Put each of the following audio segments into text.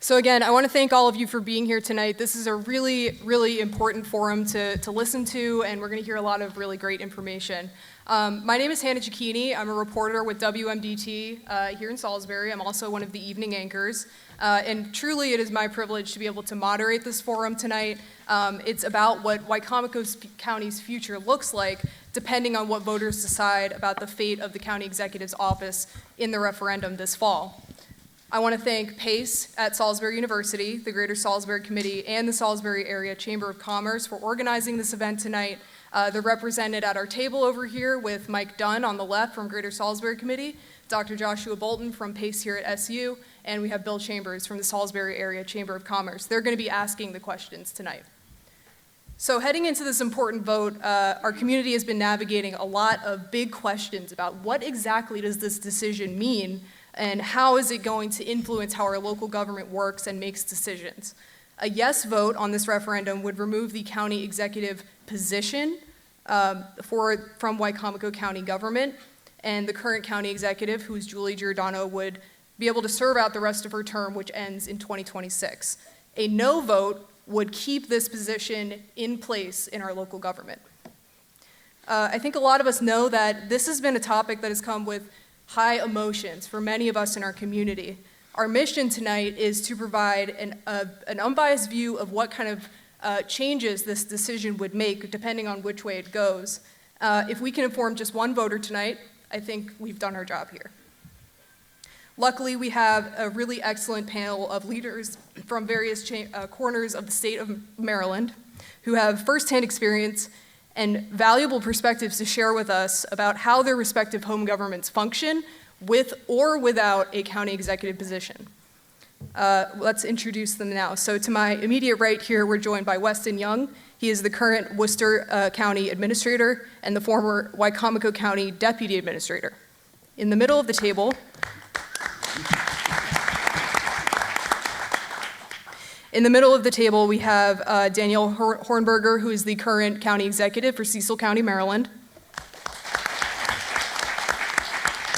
So again, I want to thank all of you for being here tonight. This is a really, really important forum to listen to, and we're going to hear a lot of really great information. My name is Hannah Cicchini. I'm a reporter with WMDT here in Salisbury. I'm also one of the evening anchors. And truly, it is my privilege to be able to moderate this forum tonight. It's about what Wicomico County's future looks like, depending on what voters decide about the fate of the county executive's office in the referendum this fall. I want to thank PACE at Salisbury University, the Greater Salisbury Committee, and the Salisbury Area Chamber of Commerce for organizing this event tonight. They're represented at our table over here with Mike Dunn on the left from Greater Salisbury Committee, Dr. Joshua Bolton from PACE here at SU, and we have Bill Chambers from the Salisbury Area Chamber of Commerce. They're going to be asking the questions tonight. So heading into this important vote, our community has been navigating a lot of big questions about what exactly does this decision mean and how is it going to influence how our local government works and makes decisions. A yes vote on this referendum would remove the county executive position from Wicomico County government, and the current county executive, who is Julie Giordano, would be able to serve out the rest of her term, which ends in 2026. A no vote would keep this position in place in our local government. I think a lot of us know that this has been a topic that has come with high emotions for many of us in our community. Our mission tonight is to provide an unbiased view of what kind of changes this decision would make, depending on which way it goes. If we can inform just one voter tonight, I think we've done our job here. Luckily, we have a really excellent panel of leaders from various corners of the state of Maryland who have firsthand experience and valuable perspectives to share with us about how their respective home governments function with or without a county executive position. Let's introduce them now. So to my immediate right here, we're joined by Weston Young. He is the current Worcester County Administrator and the former Wicomico County Deputy Administrator. In the middle of the table, we have Danielle Hornberger, who is the current county executive for Cecil County, Maryland.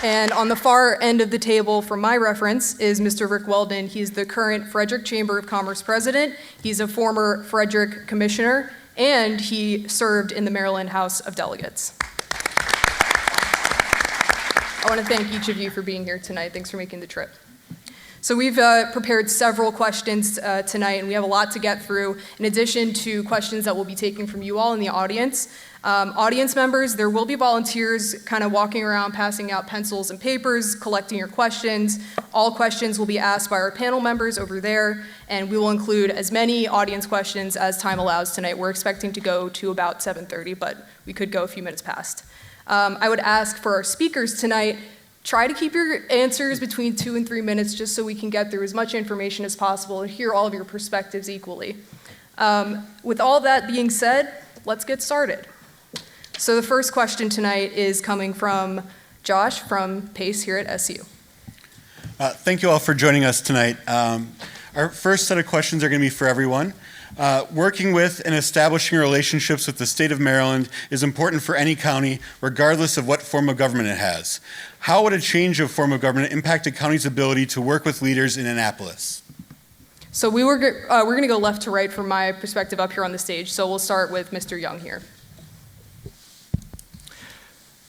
And on the far end of the table, from my reference, is Mr. Rick Weldon. He's the current Frederick Chamber of Commerce president. He's a former Frederick commissioner, and he served in the Maryland House of Delegates. I want to thank each of you for being here tonight. Thanks for making the trip. So we've prepared several questions tonight, and we have a lot to get through, in addition to questions that we'll be taking from you all in the audience. Audience members, there will be volunteers kind of walking around, passing out pencils and papers, collecting your questions. All questions will be asked by our panel members over there, and we will include as many audience questions as time allows tonight. We're expecting to go to about 7:30, but we could go a few minutes past. I would ask for our speakers tonight, try to keep your answers between 2 and 3 minutes just so we can get through as much information as possible and hear all of your perspectives equally. With all that being said, let's get started. So the first question tonight is coming from Josh from PACE here at SU. Thank you all for joining us tonight. Our first set of questions are going to be for everyone. Working with and establishing relationships with the state of Maryland is important for any county, regardless of what form of government it has. How would a change of form of government impact a county's ability to work with leaders in Annapolis? So we're going to go left to right from my perspective up here on the stage. So we'll start with Mr. Young here.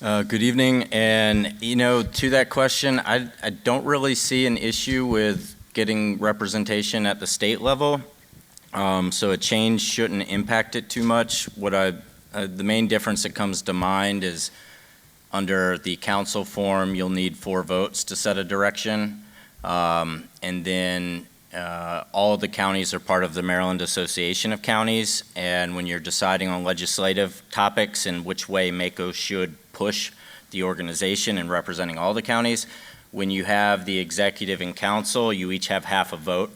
Good evening, and to that question, I don't really see an issue with getting representation at the state level. So a change shouldn't impact it too much. The main difference that comes to mind is under the council form, you'll need 4 votes to set a direction. And then all of the counties are part of the Maryland Association of Counties. And when you're deciding on legislative topics and which way MACO should push the organization and representing all the counties, when you have the executive and council, you each have half a vote.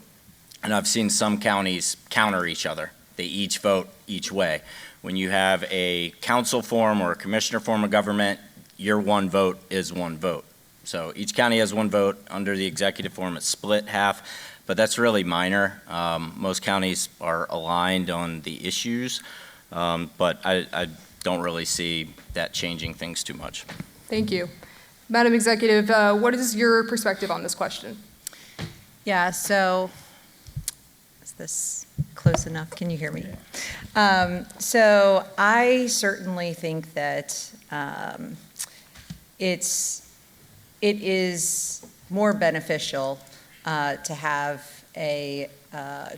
And I've seen some counties counter each other. They each vote each way. When you have a council form or a commissioner form of government, your one vote is one vote. So each county has one vote. Under the executive form, it's split half, but that's really minor. Most counties are aligned on the issues, but I don't really see that changing things too much. Thank you. Madam Executive, what is your perspective on this question? Yeah, so Is this close enough? Can you hear me? So I certainly think that it is more beneficial to have a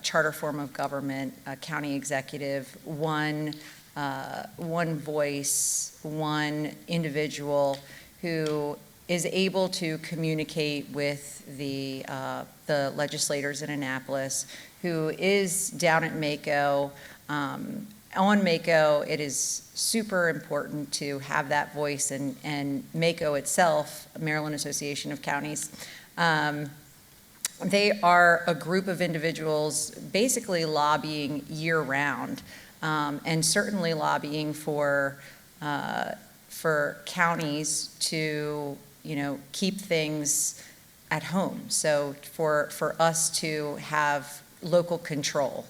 charter form of government, a county executive, one voice, one individual who is able to communicate with the legislators in Annapolis, who is down at Mako. On Mako, it is super important to have that voice, and Mako itself, Maryland Association of Counties, they are a group of individuals basically lobbying year-round, and certainly lobbying for counties to, keep things at home. So for us to have local control.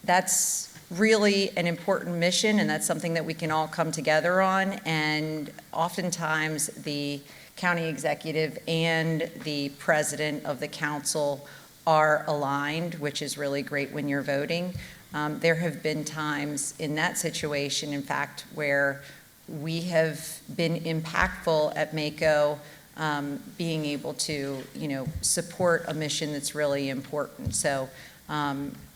That's really an important mission, and that's something that we can all come together on. And oftentimes the county executive and the president of the council are aligned, which is really great when you're voting. There have been times in that situation, in fact, where we have been impactful at Mako, being able to, support a mission that's really important. So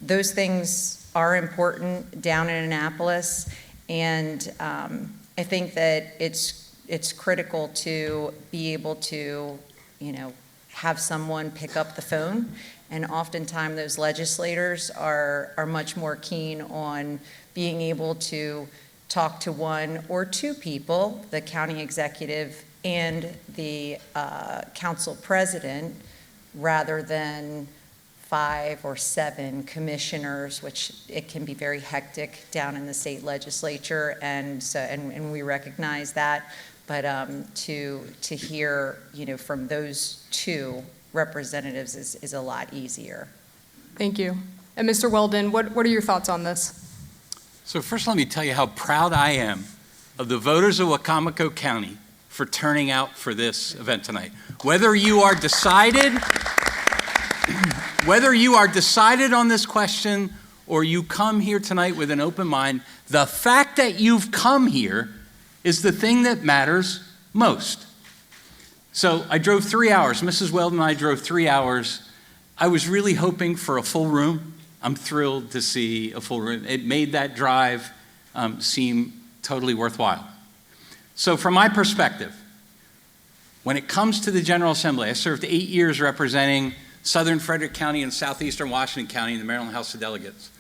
those things are important down in Annapolis, and I think that it's critical to be able to, have someone pick up the phone. And oftentimes those legislators are much more keen on being able to talk to one or two people, the county executive and the council president, rather than 5 or 7 commissioners, which it can be very hectic down in the state legislature, and we recognize that. But to hear, from those 2 representatives is a lot easier. Thank you. And Mr. Weldon, what are your thoughts on this? So first, let me tell you how proud I am of the voters of Wicomico County for turning out for this event tonight. Whether you are decided on this question or you come here tonight with an open mind, the fact that you've come here is the thing that matters most. So I drove 3 hours. Mrs. Weldon and I drove 3 hours. I was really hoping for a full room. I'm thrilled to see a full room. It made that drive seem totally worthwhile. So from my perspective, when it comes to the General Assembly, I served 8 years representing Southern Frederick County and Southeastern Washington County in the Maryland House of Delegates.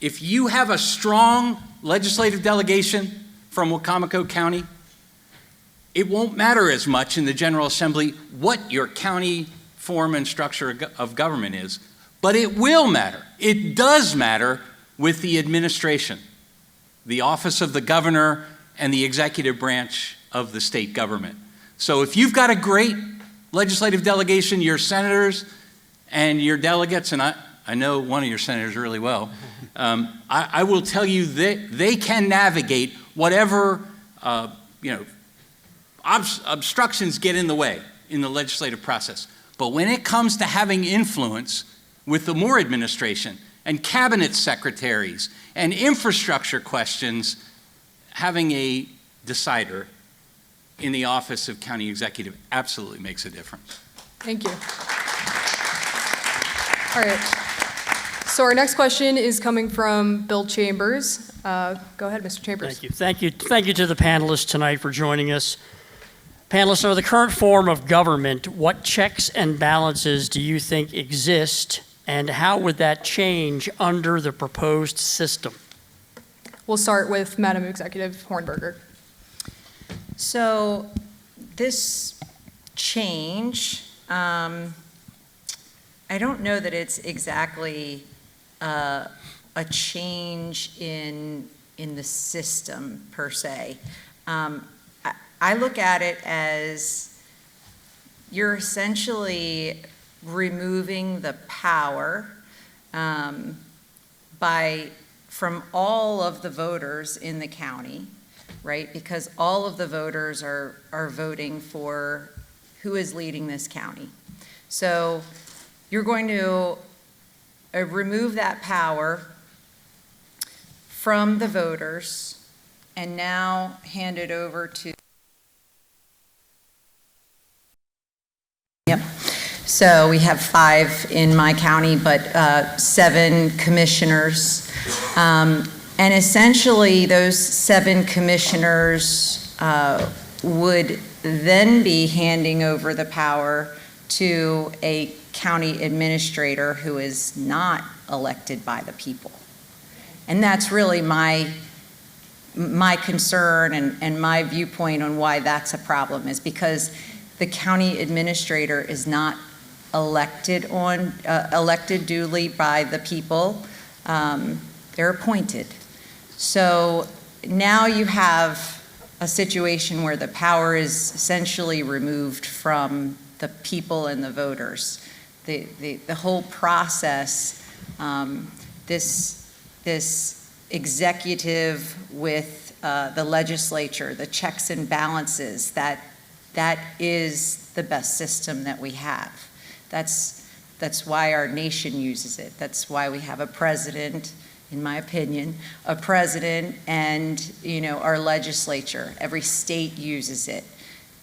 If you have a strong legislative delegation from Wicomico County, it won't matter as much in the General Assembly what your county form and structure of government is, but it will matter. It does matter with the administration, the office of the governor, and the executive branch of the state government. So if you've got a great legislative delegation, your senators and your delegates, and I know one of your senators really well, I will tell you that they can navigate whatever obstructions get in the way in the legislative process. But when it comes to having influence with the Moore administration and cabinet secretaries and infrastructure questions, having a decider in the office of county executive absolutely makes a difference. Thank you. All right. So our next question is coming from Bill Chambers. Go ahead, Mr. Chambers. Thank you. Thank you to the panelists tonight for joining us. Panelists, under the current form of government, what checks and balances do you think exist, and how would that change under the proposed system? We'll start with Madam Executive Hornberger. So this change, I don't know that it's exactly a change in the system per se. I look at it as you're essentially removing the power from all of the voters in the county, right? Because all of the voters are voting for who is leading this county. So you're going to remove that power from the voters and now hand it over to. Yep. So we have 5 in my county, but 7 commissioners. And essentially, those 7 commissioners would then be handing over the power to a county administrator who is not elected by the people. And that's really my concern and my viewpoint on why that's a problem, is because the county administrator is not elected duly by the people. They're appointed. So now you have a situation where the power is essentially removed from the people and the voters. The whole process, this executive with the legislature, the checks and balances, that is the best system that we have. That's why our nation uses it. That's why we have a president, in my opinion, a president and, our legislature. Every state uses it.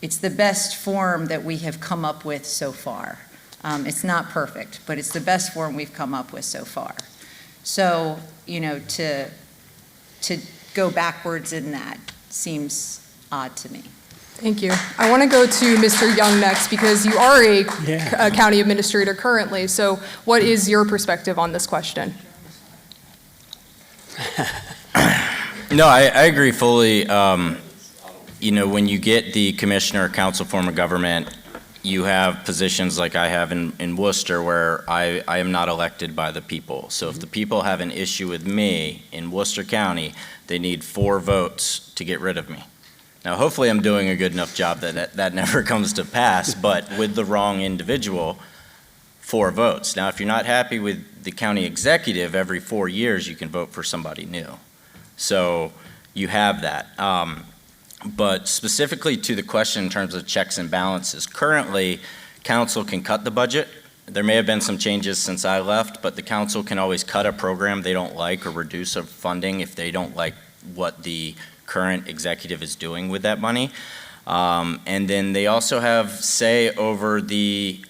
It's the best form that we have come up with so far. It's not perfect, but it's the best form we've come up with so far. So, to go backwards in that seems odd to me. Thank you. I want to go to Mr. Young next because you are a county administrator currently. So what is your perspective on this question? No, I agree fully. When you get the commissioner council form of government, you have positions like I have in Worcester where I am not elected by the people. So if the people have an issue with me in Worcester County, they need 4 votes to get rid of me. Now, hopefully I'm doing a good enough job that never comes to pass, but with the wrong individual, 4 votes. Now, if you're not happy with the county executive, every 4 years you can vote for somebody new. So you have that. But specifically to the question in terms of checks and balances, currently council can cut the budget. There may have been some changes since I left, but the council can always cut a program they don't like or reduce a funding if they don't like what the current executive is doing with that money. And then they also have say over the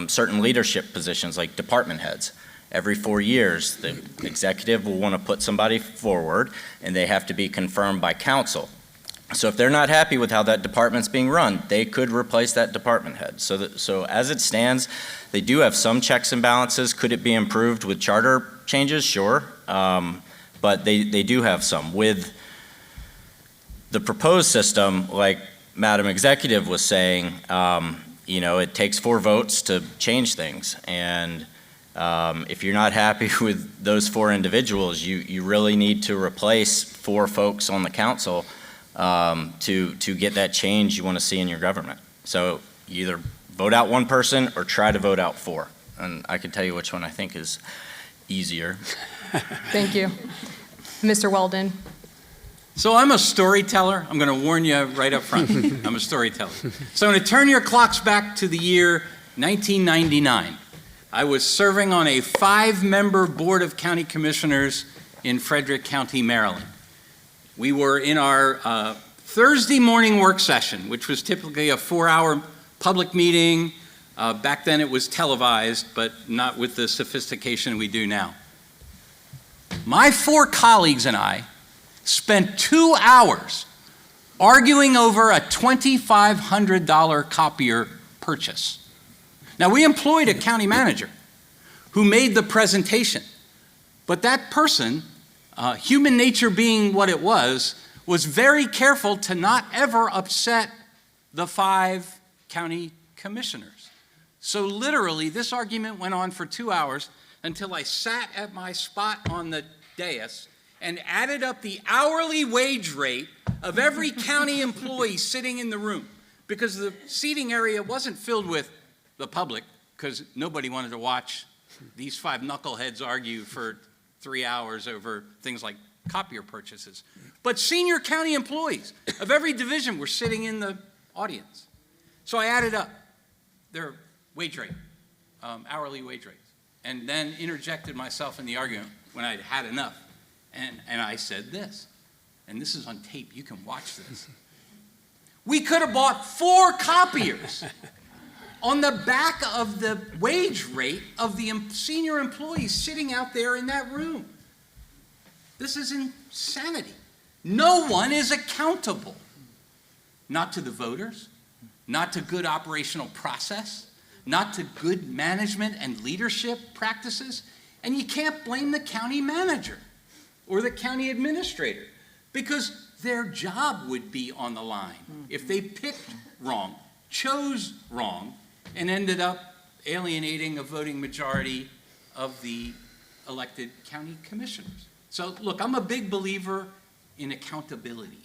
certain leadership positions like department heads. Every 4 years, the executive will want to put somebody forward and they have to be confirmed by council. So if they're not happy with how that department's being run, they could replace that department head. So as it stands, they do have some checks and balances. Could it be improved with charter changes? Sure. But they do have some. With the proposed system, like Madam Executive was saying, it takes 4 votes to change things. And if you're not happy with those 4 individuals, you really need to replace 4 folks on the council to get that change you want to see in your government. So you either vote out 1 person or try to vote out 4. And I can tell you which one I think is easier. Thank you. Mr. Weldon. So I'm a storyteller. I'm going to warn you right up front. I'm a storyteller. So I'm going to turn your clocks back to the year 1999. I was serving on a 5-member board of county commissioners in Frederick County, Maryland. We were in our Thursday morning work session, which was typically a 4-hour public meeting. Back then it was televised, but not with the sophistication we do now. My 4 colleagues and I spent 2 hours arguing over a $2,500 copier purchase. Now, we employed a county manager who made the presentation, but that person, human nature being what it was very careful to not ever upset the 5 county commissioners. So literally, this argument went on for 2 hours until I sat at my spot on the dais and added up the hourly wage rate of every county employee sitting in the room, because the seating area wasn't filled with the public, because nobody wanted to watch these 5 knuckleheads argue for 3 hours over things like copier purchases. But senior county employees of every division were sitting in the audience. So I added up their wage rate, hourly wage rates. and then interjected myself in the argument when I'd had enough. And I said this, and this is on tape, you can watch this. We could have bought 4 copiers on the back of the wage rate of the senior employees sitting out there in that room. This is insanity. No one is accountable. Not to the voters, not to good operational process, not to good management and leadership practices, and you can't blame the county manager or the county administrator because their job would be on the line if they picked wrong, chose wrong, and ended up alienating a voting majority of the elected county commissioners. So look, I'm a big believer in accountability.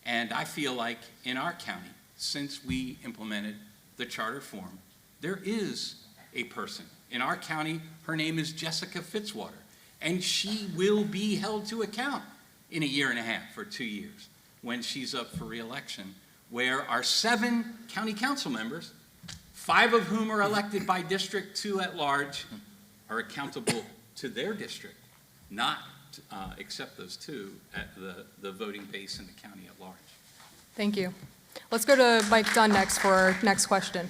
And I feel like in our county, since we implemented the charter form, there is a person in our county. Her name is Jessica Fitzwater, and she will be held to account in a year and a half or 2 years when she's up for re-election, where our 7 county council members, 5 of whom are elected by district, 2 at large, are accountable to their district, not except those 2 at the voting base in the county at large. Thank you. Let's go to Mike Dunn next for our next question.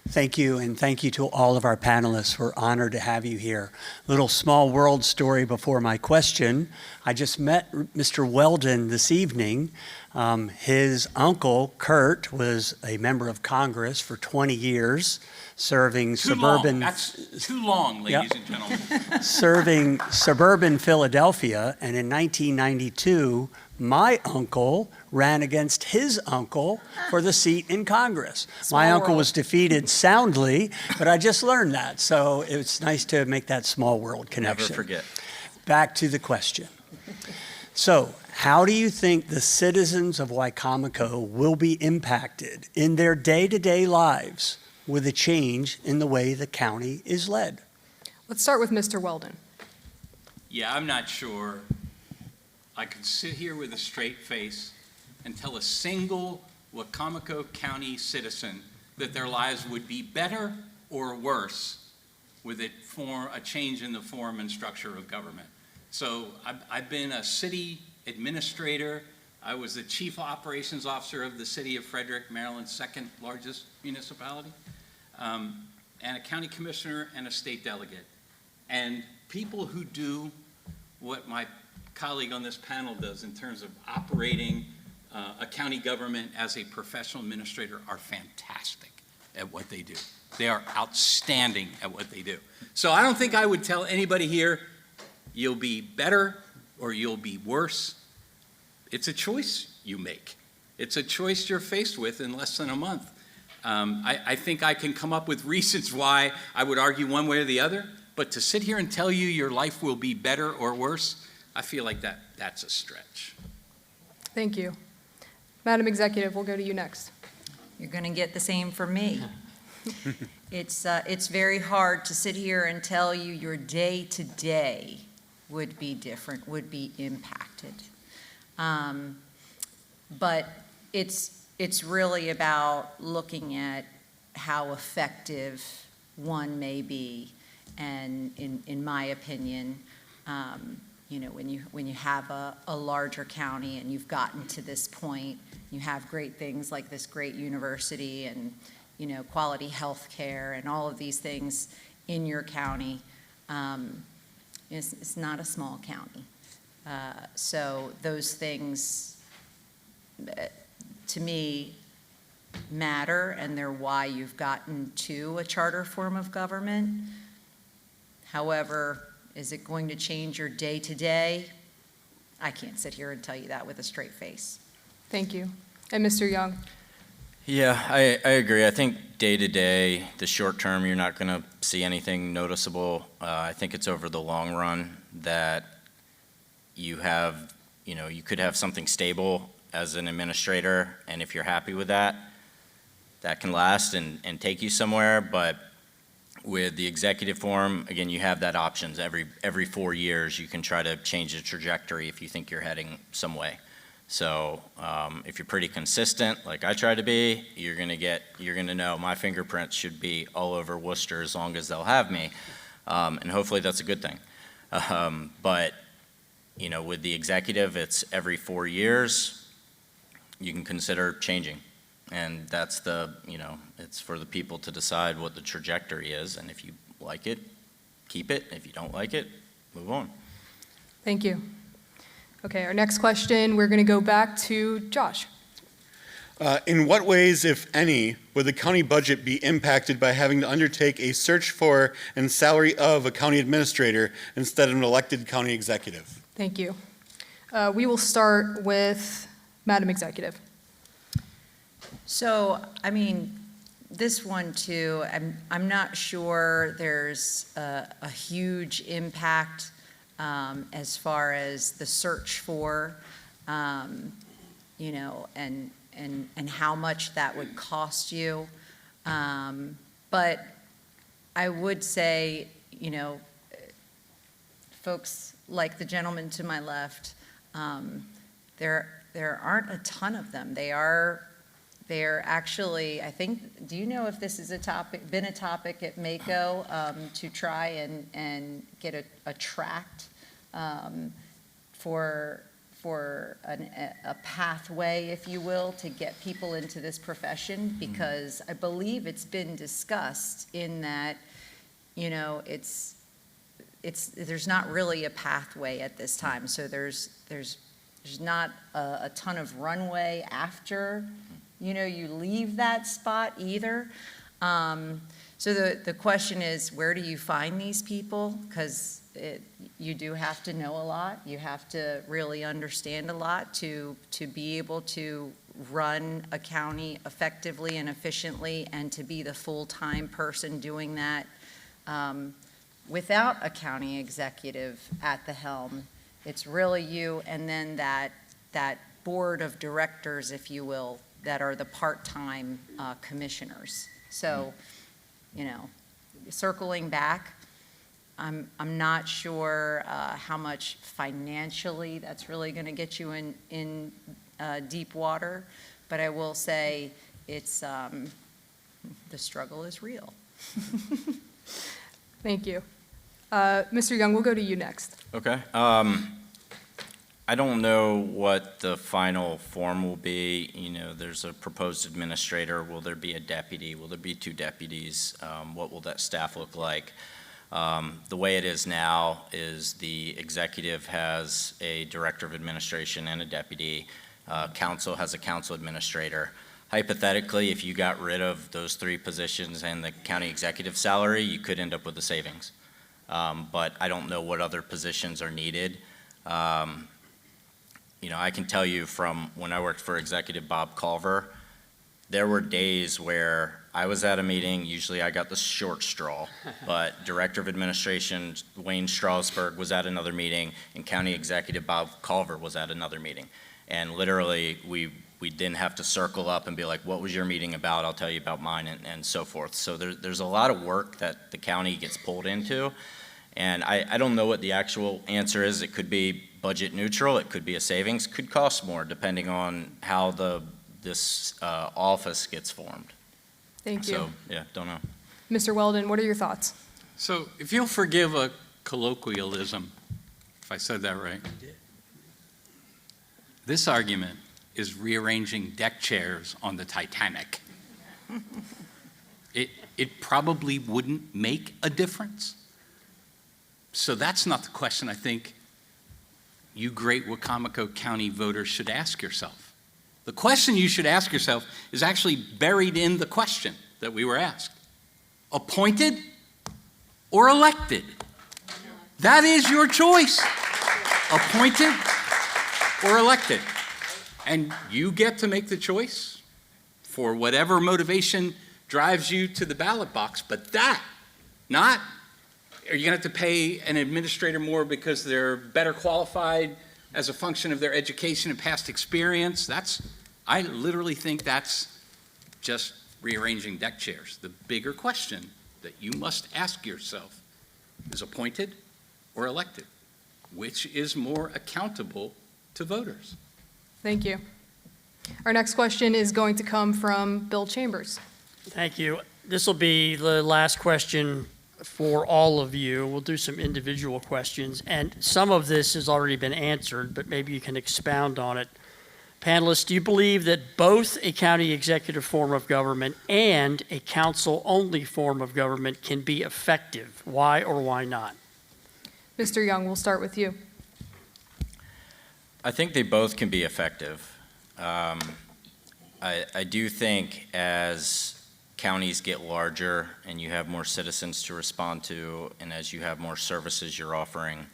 Thank you, and thank you to all of our panelists. We're honored to have you here. Little small world story before my question. I just met Mr. Weldon this evening. His uncle, Kurt, was a member of Congress for 20 years, serving suburban... That's too long, ladies and gentlemen. Serving suburban Philadelphia, and in 1992, my uncle ran against his uncle for the seat in Congress. My uncle was defeated soundly, but I just learned that, so it's nice to make that small world connection. Never forget. Back to the question. So, how do you think the citizens of Wicomico will be impacted in their day-to-day lives with a change in the way the county is led? Let's start with Mr. Weldon. Yeah, I'm not sure I could sit here with a straight face and tell a single Wicomico County citizen that their lives would be better or worse with a change in the form and structure of government. So I've been a city administrator. I was the chief operations officer of the city of Frederick, Maryland's 2nd largest municipality, and a county commissioner and a state delegate. And people who do what my colleague on this panel does in terms of operating a county government as a professional administrator are fantastic at what they do. They are outstanding at what they do. So I don't think I would tell anybody here, you'll be better or you'll be worse. It's a choice you make. It's a choice you're faced with in less than a month. I think I can come up with reasons why I would argue one way or the other, but to sit here and tell you your life will be better or worse, I feel like that's a stretch. Thank you. Madam Executive, we'll go to you next. You're going to get the same from me. It's very hard to sit here and tell you your day-to-day would be different, would be impacted. But it's really about looking at how effective one may be. And in my opinion, when you have a larger county and you've gotten to this point, you have great things like this great university and quality health care and all of these things in your county. It's not a small county. So those things, to me, matter, and they're why you've gotten to a charter form of government. However, is it going to change your day-to-day? I can't sit here and tell you that with a straight face. Thank you. And Mr. Young? Yeah, I agree. I think day-to-day, the short term, you're not going to see anything noticeable. I think it's over the long run that you have, you could have something stable as an administrator, and if you're happy with that, that can last and take you somewhere. But with the executive form, again, you have that options. Every 4 years, you can try to change the trajectory if you think you're heading some way. So if you're pretty consistent, like I try to be, you're gonna know my fingerprints should be all over Worcester as long as they'll have me. And hopefully that's a good thing. But, you know, with the executive, it's every 4 years, you can consider changing. And that's you know, it's for the people to decide what the trajectory is, and if you like it, keep it. If you don't like it, move on. Thank you. Okay, our next question, we're going to go back to Josh. In what ways, if any, would the county budget be impacted by having to undertake a search for and salary of a county administrator instead of an elected county executive? Thank you. We will start with Madam Executive. So, I mean, this one too, I'm not sure there's a huge impact as far as the search for, you know, and how much that would cost you. But I would say, you know, folks like the gentleman to my left, there aren't a ton of them. They're actually, I think, do you know if this is been a topic at Mako to try and get a tract for a pathway, if you will, to get people into this profession? Because I believe it's been discussed in that, you know, there's not really a pathway at this time. So there's not a ton of runway after, you know, you leave that spot either. So the question is, where do you find these people? Because you do have to know a lot. You have to really understand a lot to be able to run a county effectively and efficiently, and to be the full-time person doing that without a county executive at the helm. It's really you, and then that board of directors, if you will, that are the part-time commissioners. So, you know, circling back, I'm not sure how much financially that's really going to get you in deep water, but I will say it's the struggle is real. Thank you. Mr. Young, we'll go to you next. Okay. I don't know what the final form will be. You know, there's a proposed administrator. Will there be a deputy? Will there be 2 deputies? What will that staff look like? The way it is now is the executive has a director of administration and a deputy. Council has a council administrator. Hypothetically, if you got rid of those 3 positions and the county executive salary, you could end up with a savings. But I don't know what other positions are needed. You know, I can tell you from when I worked for Executive Bob Culver, there were days where I was at a meeting, usually I got the short straw, but Director of Administration Wayne Strasburg was at another meeting, and County Executive Bob Culver was at another meeting. And literally, we didn't have to circle up and be like, what was your meeting about? I'll tell you about mine, and so forth. So there's a lot of work that the county gets pulled into. And I don't know what the actual answer is. It could be budget neutral, it could be a savings, could cost more depending on how this office gets formed. Thank you. So, yeah, don't know. Mr. Weldon, what are your thoughts? So if you'll forgive a colloquialism, if I said that right. This argument is rearranging deck chairs on the Titanic. It probably wouldn't make a difference. So that's not the question I think you great Wicomico County voters should ask yourself. The question you should ask yourself is actually buried in the question that we were asked. Appointed or elected? That is your choice. Appointed or elected. And you get to make the choice for whatever motivation drives you to the ballot box, but that, not, are you going to have to pay an administrator more because they're better qualified as a function of their education and past experience? I literally think that's just rearranging deck chairs. The bigger question that you must ask yourself is appointed or elected? Which is more accountable to voters? Thank you. Our next question is going to come from Bill Chambers. Thank you. This will be the last question for all of you. We'll do some individual questions, and some of this has already been answered, but maybe you can expound on it. Panelists, do you believe that both a county executive form of government and a council-only form of government can be effective? Why or why not? Mr. Young, we'll start with you. I think they both can be effective. I do think as counties get larger and you have more citizens to respond to, and as you have more services you're offering,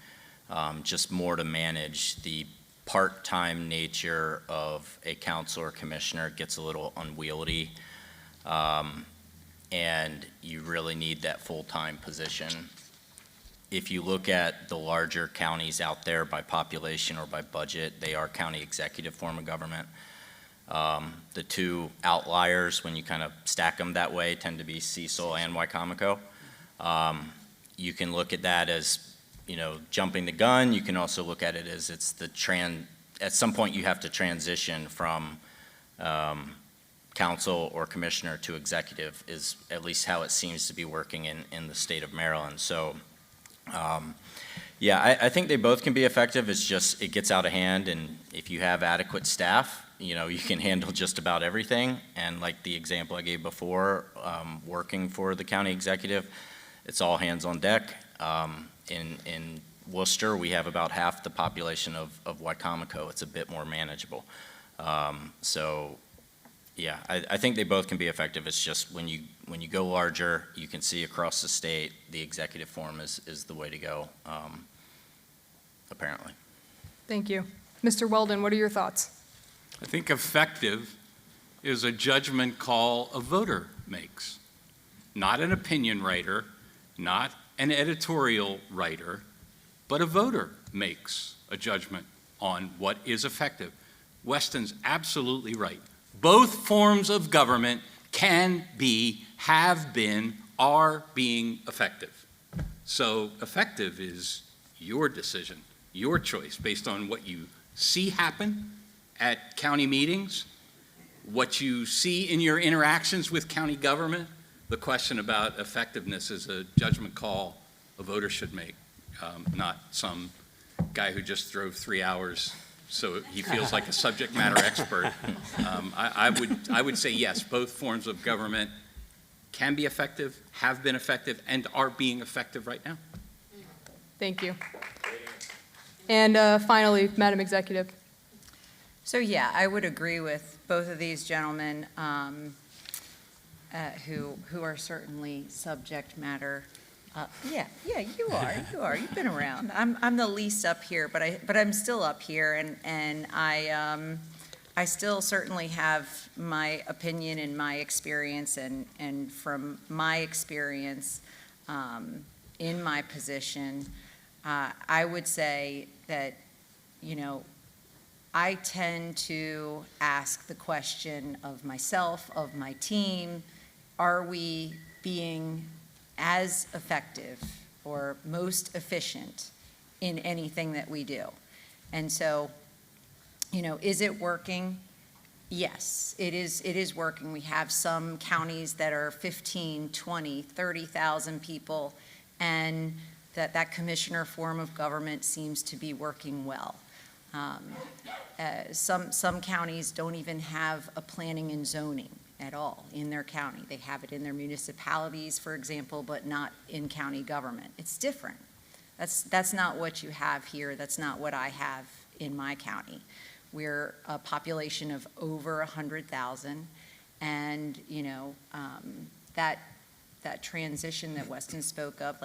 just more to manage, the part-time nature of a council or commissioner gets a little unwieldy, and you really need that full-time position. If you look at the larger counties out there by population or by budget, they are county executive form of government. The two outliers, when you kind of stack them that way, tend to be Cecil and Wicomico. You can look at that as, jumping the gun. You can also look at it as at some point you have to transition from council or commissioner to executive, is at least how it seems to be working in the state of Maryland. So, I think they both can be effective. It's just, it gets out of hand, and if you have adequate staff, you can handle just about everything. And like the example I gave before, working for the county executive, it's all hands on deck. In Worcester, we have about half the population of Wicomico. It's a bit more manageable. I think they both can be effective. It's just when you go larger, you can see across the state, the executive form is the way to go, apparently. Thank you. Mr. Weldon, what are your thoughts? I think effective is a judgment call a voter makes, not an opinion writer, not an editorial writer, but a voter makes a judgment on what is effective. Weston's absolutely right. Both forms of government can be, have been, are being effective. So effective is your decision, your choice, based on what you see happen at county meetings, what you see in your interactions with county government. The question about effectiveness is a judgment call a voter should make, not some guy who just drove 3 hours so he feels like a subject matter expert. I would say yes, both forms of government can be effective, have been effective, and are being effective right now. Thank you. And finally, Madam Executive. So yeah, I would agree with both of these gentlemen who are certainly subject matter. Yeah, you are. You've been around. I'm the least up here, but I'm still up here, and I still certainly have my opinion and my experience, and from my experience in my position, I would say that, I tend to ask the question of myself, of my team, are we being as effective or most efficient in anything that we do? And so, is it working? Yes, it is working. We have some counties that are 15, 20, 30,000 people, and that commissioner form of government seems to be working well. Some counties don't even have a planning and zoning at all in their county. They have it in their municipalities, for example, but not in county government. It's different. That's not what you have here. That's not what I have in my county. We're a population of over 100,000, and that transition that Weston spoke of,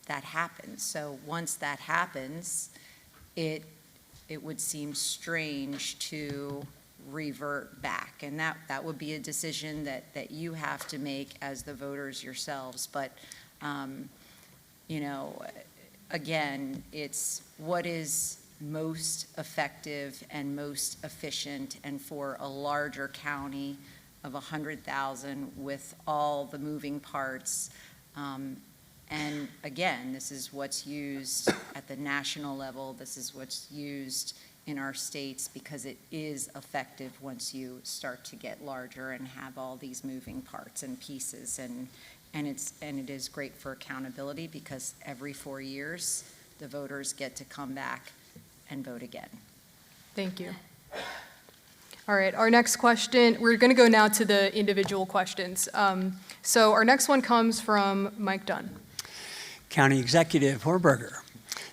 that happens. So once that happens, it would seem strange to revert back, and that would be a decision that you have to make as the voters yourselves. But again, it's what is most effective and most efficient, and for a larger county of 100,000 with all the moving parts. And again, this is what's used at the national level. This is what's used in our states, because it is effective once you start to get larger and have all these moving parts and pieces. And it is great for accountability because every 4 years, the voters get to come back and vote again. Thank you. All right, our next question, we're going to go now to the individual questions. So our next one comes from Mike Dunn. County Executive Hornberger.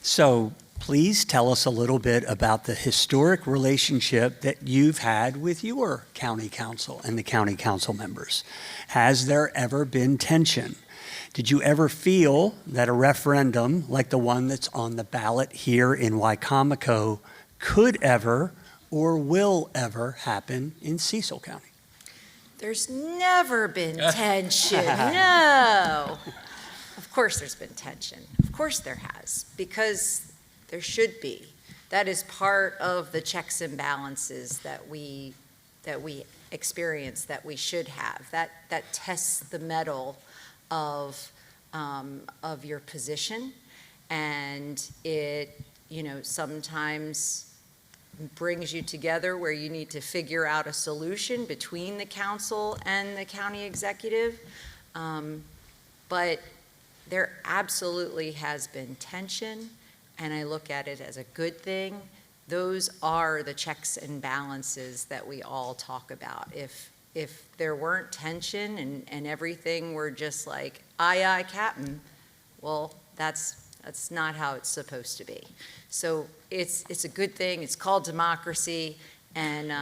So please tell us a little bit about the historic relationship that you've had with your county council and the county council members. Has there ever been tension? Did you ever feel that a referendum like the one that's on the ballot here in Wicomico could ever or will ever happen in Cecil County? There's never been tension, no. Of course there's been tension. Of course there has, because there should be. That is part of the checks and balances that we experience, that we should have. That tests the mettle of your position, and it, sometimes brings you together where you need to figure out a solution between the council and the county executive. But there absolutely has been tension, and I look at it as a good thing. Those are the checks and balances that we all talk about. If there weren't tension and everything were just like, aye, aye, Captain, well, that's not how it's supposed to be. So it's a good thing. It's called democracy, and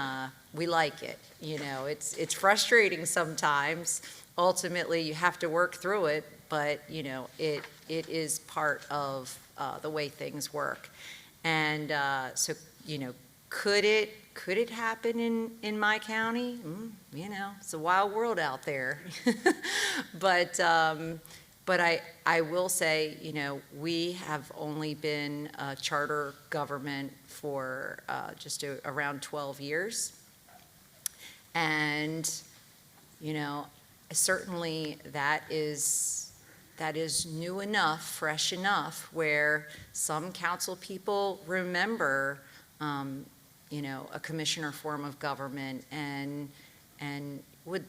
we like it. It's frustrating sometimes. Ultimately, you have to work through it, but it is part of the way things work. And so could it happen in my county? It's a wild world out there. But I will say, we have only been a charter government for just around 12 years. And, certainly that is new enough, fresh enough, where some council people remember, a commissioner form of government and would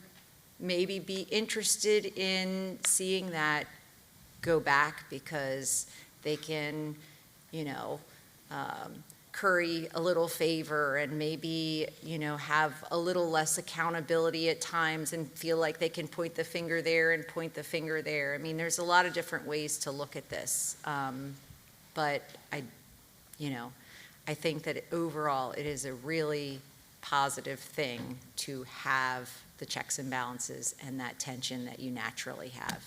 maybe be interested in seeing that go back because they can, curry a little favor and maybe, have a little less accountability at times and feel like they can point the finger there and point the finger there. I mean, there's a lot of different ways to look at this. But I think that overall it is a really positive thing to have the checks and balances and that tension that you naturally have.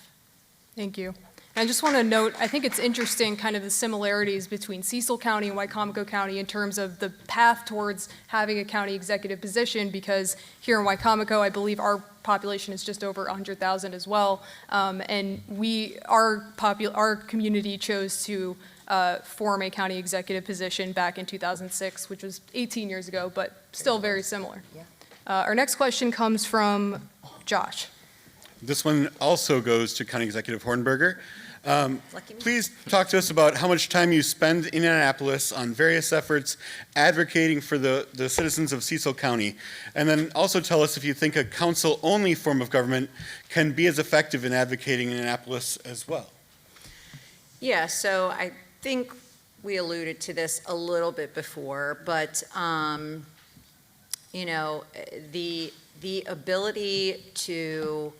Thank you. And I just want to note, I think it's interesting kind of the similarities between Cecil County and Wicomico County in terms of the path towards having a county executive position, because here in Wicomico, I believe our population is just over 100,000 as well. And our community chose to form a county executive position back in 2006, which was 18 years ago, but still very similar. Yeah. Our next question comes from Josh. This one also goes to County Executive Hornberger. Lucky me. Please talk to us about how much time you spend in Annapolis on various efforts advocating for the citizens of Cecil County. And then also tell us if you think a council-only form of government can be as effective in advocating in Annapolis as well. Yeah, so I think we alluded to this a little bit before, but the ability to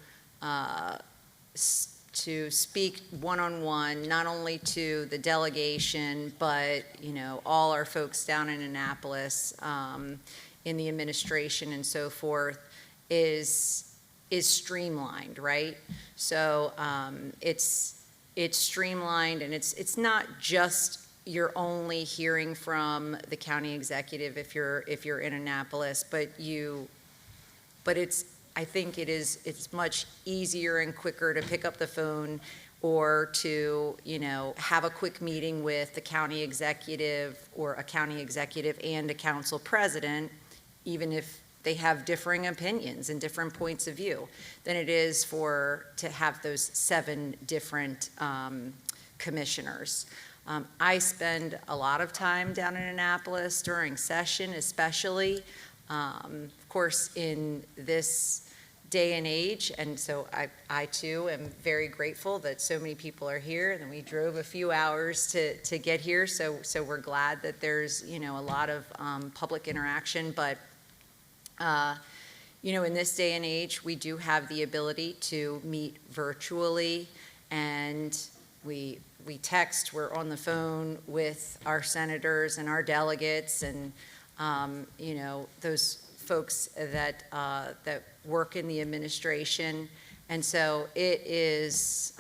speak one-on-one, not only to the delegation, but, all our folks down in Annapolis, in the administration and so forth, is streamlined, right? So it's streamlined, and it's not just you're only hearing from the county executive if you're in Annapolis, but I think it's much easier and quicker to pick up the phone or to, have a quick meeting with the county executive or a county executive and a council president, even if they have differing opinions and different points of view, than it is to have those 7 different commissioners. I spend a lot of time down in Annapolis during session, especially. Of course, in this day and age, and so I too am very grateful that so many people are here, and we drove a few hours to get here, so we're glad that there's, a lot of public interaction, but in this day and age, we do have the ability to meet virtually, and we text, we're on the phone with our senators and our delegates, and those folks that work in the administration, and so it's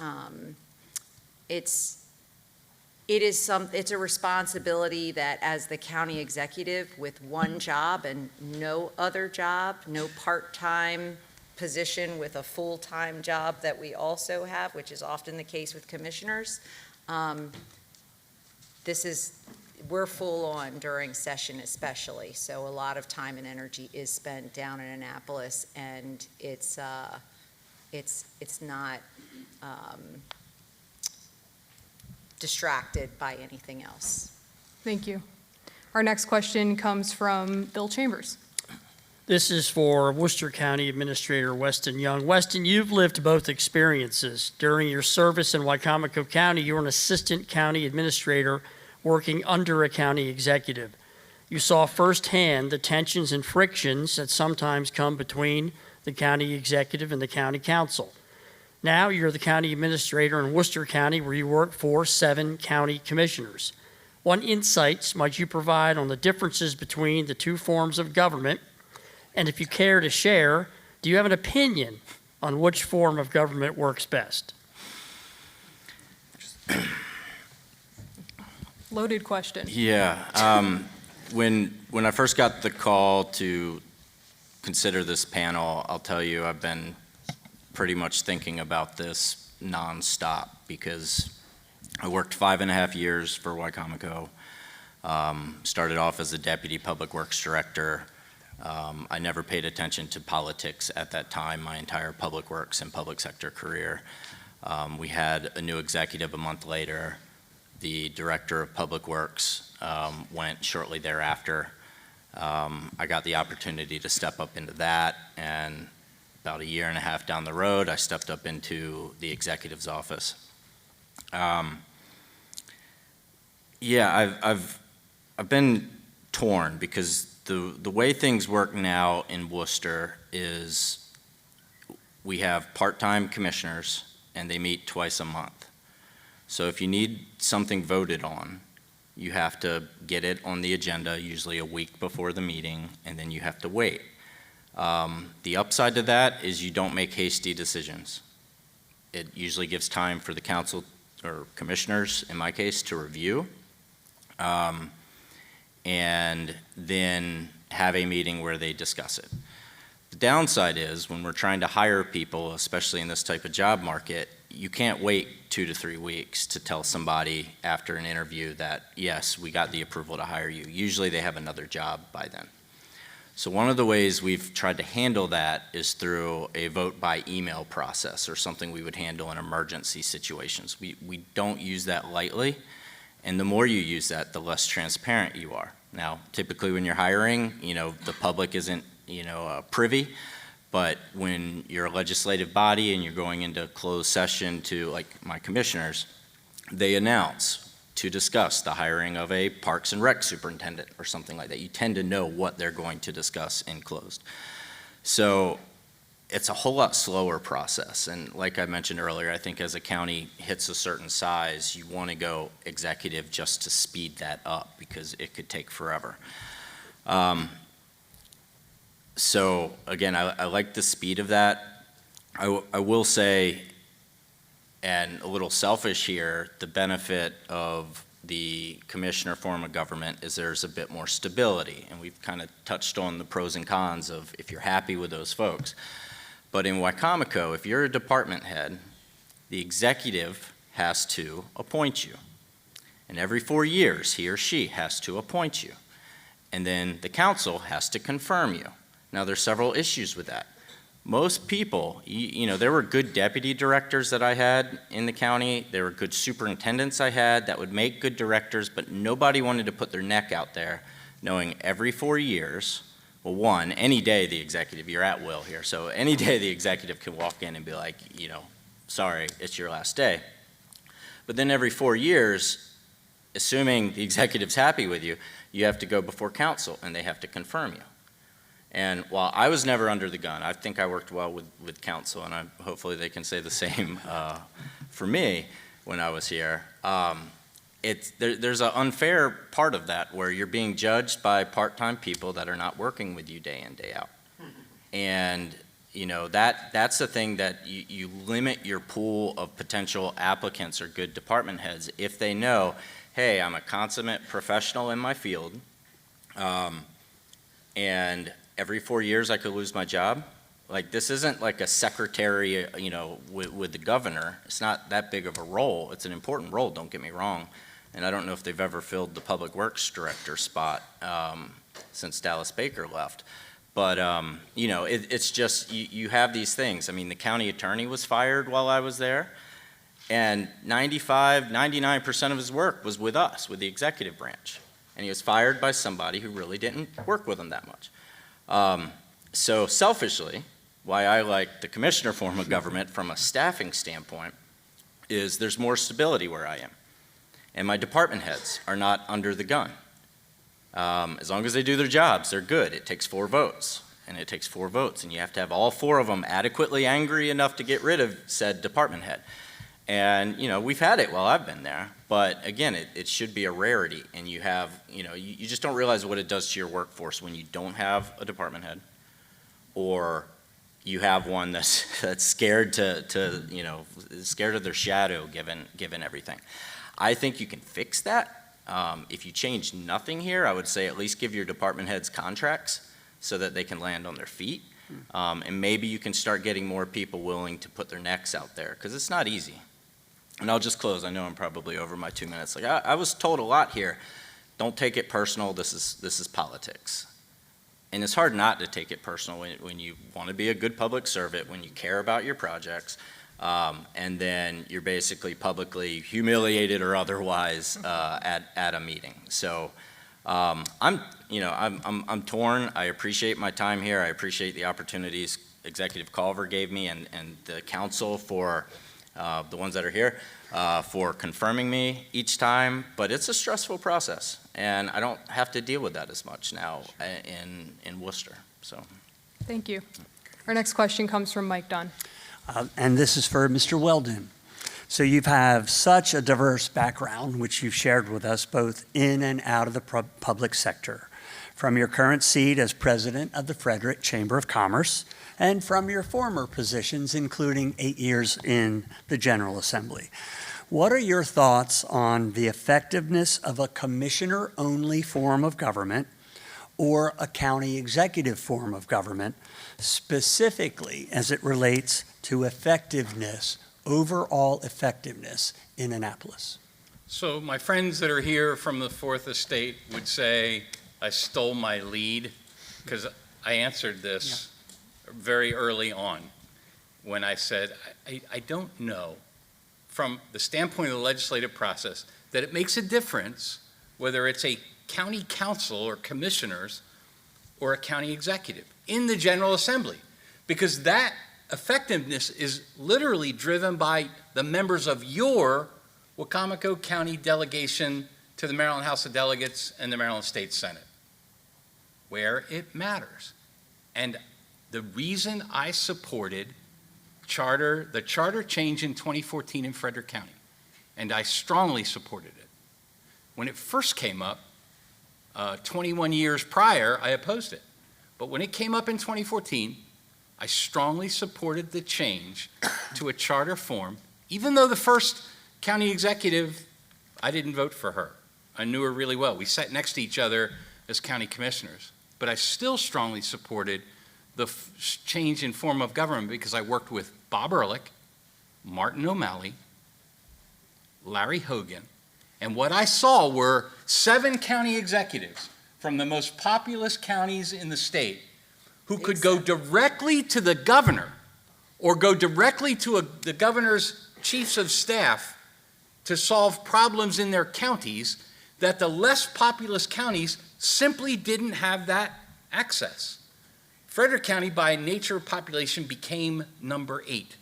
a responsibility that as the county executive with one job and no other job, no part-time position with a full-time job that we also have, which is often the case with commissioners, we're full on during session especially, so a lot of time and energy is spent down in Annapolis, and it's not distracted by anything else. Thank you. Our next question comes from Bill Chambers. This is for Worcester County Administrator Weston Young. Weston, you've lived both experiences. During your service in Wicomico County, you were an assistant county administrator working under a county executive. You saw firsthand the tensions and frictions that sometimes come between the county executive and the county council. Now you're the county administrator in Worcester County, where you work for 7 county commissioners. What insights might you provide on the differences between the two forms of government? And if you care to share, do you have an opinion on which form of government works best? Loaded question. Yeah. When I first got the call to consider this panel, I'll tell you I've been pretty much thinking about this nonstop, because I worked 5.5 years for Wicomico. Started off as a deputy public works director. I never paid attention to politics at that time, my entire public works and public sector career. We had a new executive a month later. The director of public works went shortly thereafter. I got the opportunity to step up into that, and about 1.5 years down the road, I stepped up into the executive's office. I've been torn, because the way things work now in Worcester is we have part-time commissioners, and they meet twice a month. So if you need something voted on, you have to get it on the agenda, usually a week before the meeting, and then you have to wait. The upside to that is you don't make hasty decisions. It usually gives time for the council or commissioners, in my case, to review, and then have a meeting where they discuss it. The downside is when we're trying to hire people, especially in this type of job market, you can't wait 2 to 3 weeks to tell somebody after an interview that, yes, we got the approval to hire you. Usually they have another job by then. So one of the ways we've tried to handle that is through a vote by email process, or something we would handle in emergency situations. We don't use that lightly, and the more you use that, the less transparent you are. Now, typically when you're hiring, the public isn't, privy, but when you're a legislative body and you're going into closed session to, like, my commissioners, they announce to discuss the hiring of a Parks and Rec superintendent or something like that. You tend to know what they're going to discuss in closed. So it's a whole lot slower process. And like I mentioned earlier, I think as a county hits a certain size, you want to go executive just to speed that up, because it could take forever. So again, I like the speed of that. I will say, and a little selfish here, the benefit of the commissioner form of government is there's a bit more stability. And we've kind of touched on the pros and cons of if you're happy with those folks. But in Wicomico, if you're a department head, the executive has to appoint you. And every 4 years, he or she has to appoint you. And then the council has to confirm you. Now, there's several issues with that. Most people, there were good deputy directors that I had in the county. There were good superintendents I had that would make good directors, but nobody wanted to put their neck out there knowing every 4 years Well, one, any day the executive, you're at will here, so any day the executive can walk in and be like, sorry, it's your last day. But then every 4 years, assuming the executive's happy with you, you have to go before council and they have to confirm you. And while I was never under the gun, I think I worked well with council, and hopefully they can say the same for me when I was here. There's an unfair part of that where you're being judged by part-time people that are not working with you day in, day out. And that's the thing that you limit your pool of potential applicants or good department heads if they know, hey, I'm a consummate professional in my field, and every 4 years I could lose my job. Like, this isn't like a secretary, with the governor. It's not that big of a role. It's an important role, don't get me wrong. And I don't know if they've ever filled the public works director spot since Dallas Baker left. But, it's just, you have these things. I mean, the county attorney was fired while I was there, and 99% of his work was with us, with the executive branch. And he was fired by somebody who really didn't work with him that much. So selfishly, why I like the commissioner form of government from a staffing standpoint is there's more stability where I am. And my department heads are not under the gun. As long as they do their jobs, they're good. It takes 4 votes, and it takes 4 votes, and you have to have all 4 of them adequately angry enough to get rid of said department head. And, we've had it while I've been there, but again, it should be a rarity, and you have, you just don't realize what it does to your workforce when you don't have a department head, or you have one that's scared scared of their shadow given everything. I think you can fix that. If you change nothing here, I would say at least give your department heads contracts so that they can land on their feet. And maybe you can start getting more people willing to put their necks out there, because it's not easy. And I'll just close. I know I'm probably over my 2 minutes. Like, I was told a lot here. Don't take it personal. This is politics. And it's hard not to take it personal when you want to be a good public servant, when you care about your projects, and then you're basically publicly humiliated or otherwise at a meeting. So I'm torn. I appreciate my time here. I appreciate the opportunities Executive Culver gave me and the council for the ones that are here for confirming me each time. But it's a stressful process, and I don't have to deal with that as much now in Worcester. So, Thank you. Our next question comes from Mike Dunn. And this is for Mr. Weldon. So you have such a diverse background, which you've shared with us both in and out of the public sector, from your current seat as president of the Frederick Chamber of Commerce, and from your former positions, including 8 years in the General Assembly. What are your thoughts on the effectiveness of a commissioner-only form of government or a county executive form of government, specifically as it relates to effectiveness, overall effectiveness in Annapolis? So my friends that are here from the Fourth Estate would say I stole my lead, because I answered this very early on when I said, I don't know from the standpoint of the legislative process that it makes a difference whether it's a county council or commissioners or a county executive in the General Assembly, because that effectiveness is literally driven by the members of your Wicomico County delegation to the Maryland House of Delegates and the Maryland State Senate, where it matters. And the reason I supported the charter change in 2014 in Frederick County, and I strongly supported it. When it first came up, 21 years prior, I opposed it. But when it came up in 2014, I strongly supported the change to a charter form, even though the first county executive, I didn't vote for her. I knew her really well. We sat next to each other as county commissioners. But I still strongly supported the change in form of government because I worked with Bob Ehrlich, Martin O'Malley, Larry Hogan, and what I saw were 7 county executives from the most populous counties in the state who could go directly to the governor or go directly to the governor's chiefs of staff to solve problems in their counties that the less populous counties simply didn't have that access. Frederick County, by nature of population, became number 8.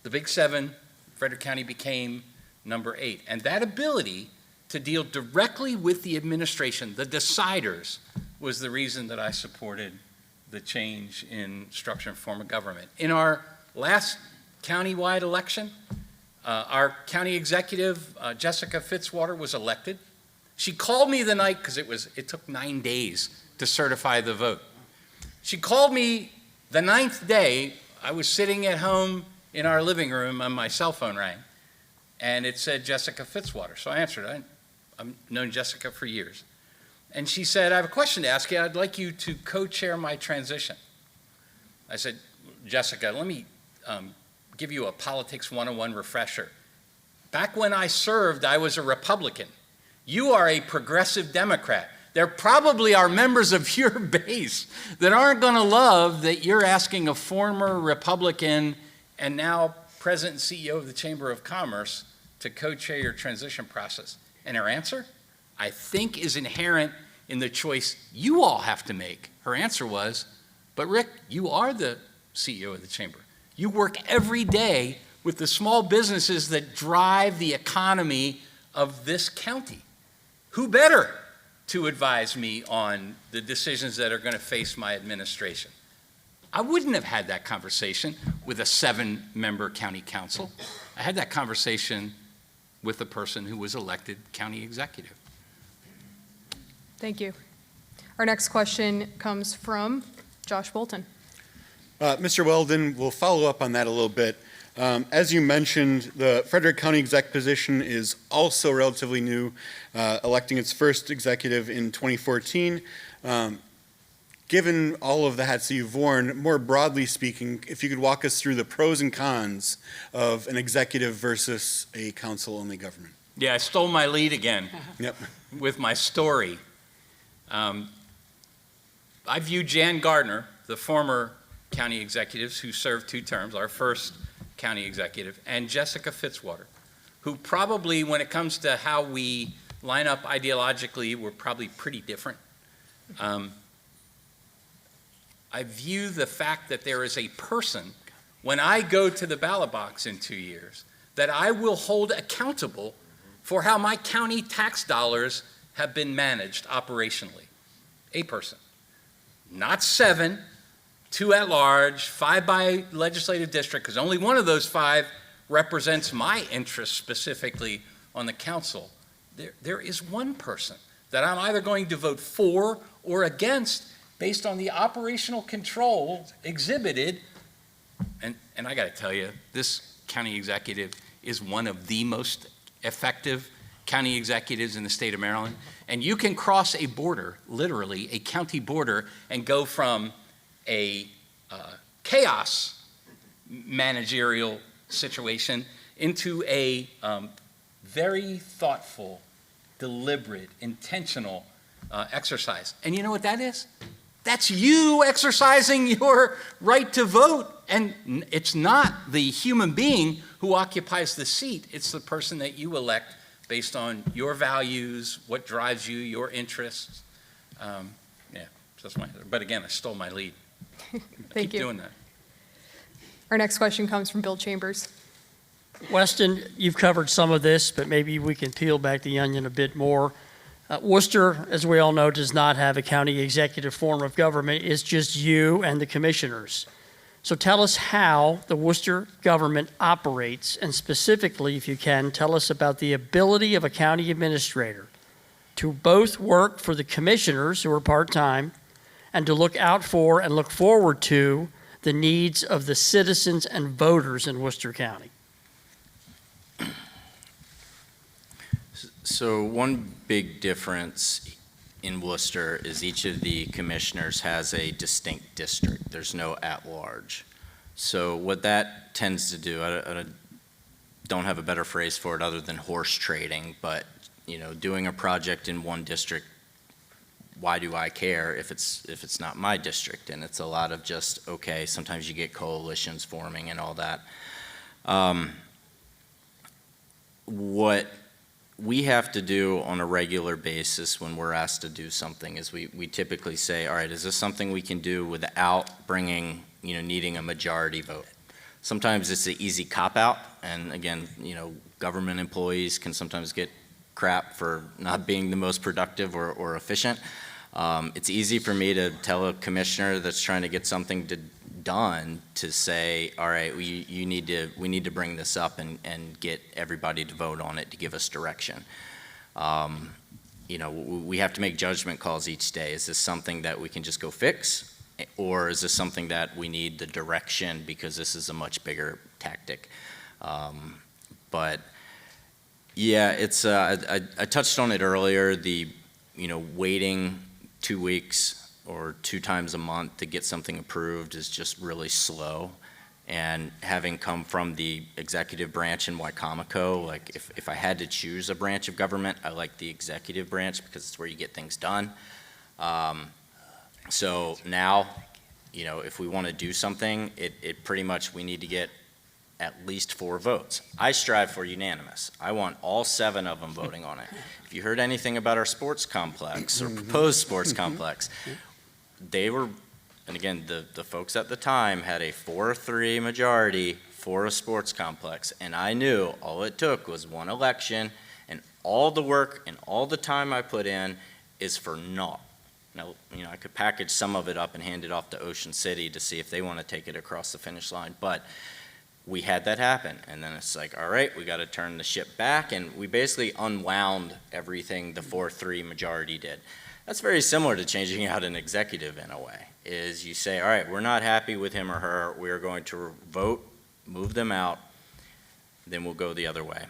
The Big Seven, Frederick County became number 8. And that ability to deal directly with the administration, the deciders, was the reason that I supported the change in structure and form of government. In our last countywide election, our county executive, Jessica Fitzwater, was elected. She called me the night, because it took 9 days to certify the vote. She called me the 9th day. I was sitting at home in our living room and my cell phone rang, and it said Jessica Fitzwater. So I answered. I've known Jessica for years. And she said, I have a question to ask you. I'd like you to co-chair my transition. I said, Jessica, let me give you a Politics 101 refresher. Back when I served, I was a Republican. You are a progressive Democrat. There probably are members of your base that aren't going to love that you're asking a former Republican and now President and CEO of the Chamber of Commerce to co-chair your transition process. And her answer, I think, is inherent in the choice you all have to make. Her answer was, but Rick, you are the CEO of the Chamber. You work every day with the small businesses that drive the economy of this county. Who better to advise me on the decisions that are going to face my administration? I wouldn't have had that conversation with a 7-member county council. I had that conversation with the person who was elected county executive. Thank you. Our next question comes from Josh Bolton. Mr. Weldon, we'll follow up on that a little bit. As you mentioned, the Frederick County exec position is also relatively new, electing its first executive in 2014. Given all of the hats that you've worn, more broadly speaking, if you could walk us through the pros and cons of an executive versus a council-only government. Yeah, I stole my lead again. Yep. With my story. I view Jan Gardner, the former county executives who served 2 terms, our first county executive, and Jessica Fitzwater, who probably, when it comes to how we line up ideologically, we're probably pretty different. I view the fact that there is a person, when I go to the ballot box in 2 years, that I will hold accountable for how my county tax dollars have been managed operationally. A person. Not 7, 2 at large, 5 by legislative district, because only one of those 5 represents my interest specifically on the council. There is one person that I'm either going to vote for or against based on the operational control exhibited. And I got to tell you, this county executive is one of the most effective county executives in the state of Maryland. And you can cross a border, literally a county border, and go from a chaos managerial situation into a very thoughtful, deliberate, intentional exercise. And you know what that is? That's you exercising your right to vote. And it's not the human being who occupies the seat. It's the person that you elect based on your values, what drives you, your interests. Yeah, so that's but again, I stole my lead. Thank Keep you. doing that. Our next question comes from Bill Chambers. Weston, you've covered some of this, but maybe we can peel back the onion a bit more. Worcester, as we all know, does not have a county executive form of government. It's just you and the commissioners. So tell us how the Worcester government operates, and specifically, if you can, tell us about the ability of a county administrator to both work for the commissioners, who are part-time, and to look out for and look forward to the needs of the citizens and voters in Worcester County. So one big difference in Worcester is each of the commissioners has a distinct district. There's no at-large. So what that tends to do, I don't have a better phrase for it other than horse trading, but doing a project in one district, why do I care if it's not my district? And it's a lot of just, okay, sometimes you get coalitions forming and all that. What we we have to do on a regular basis when we're asked to do something is we typically say, all right, is this something we can do without bringing, needing a majority vote? Sometimes it's an easy cop-out, and again, government employees can sometimes get crap for not being the most productive or efficient. It's easy for me to tell a commissioner that's trying to get something done to say, all right, we need to bring this up and get everybody to vote on it to give us direction. We have to make judgment calls each day. Is this something that we can just go fix? Or is this something that we need the direction because this is a much bigger tactic? But yeah, it's I touched on it earlier. The waiting 2 weeks or 2 times a month to get something approved is just really slow. And having come from the executive branch in Wicomico, like if I had to choose a branch of government, I like the executive branch because it's where you get things done. So now, if we want to do something, it pretty much, we need to get at least 4 votes. I strive for unanimous. I want all 7 of them voting on it. If you heard anything about our sports complex or proposed sports complex, they were, and again, the folks at the time had a 4-3 majority for a sports complex, and I knew all it took was 1 election, and all the work and all the time I put in is for naught. Now, I could package some of it up and hand it off to Ocean City to see if they want to take it across the finish line, but we had that happen, and then it's like, all right, we got to turn the ship back, and we basically unwound everything the 4-3 majority did. That's very similar to changing out an executive in a way, is you say, all right, we're not happy with him or her, we're going to vote, move them out, then we'll go the other way.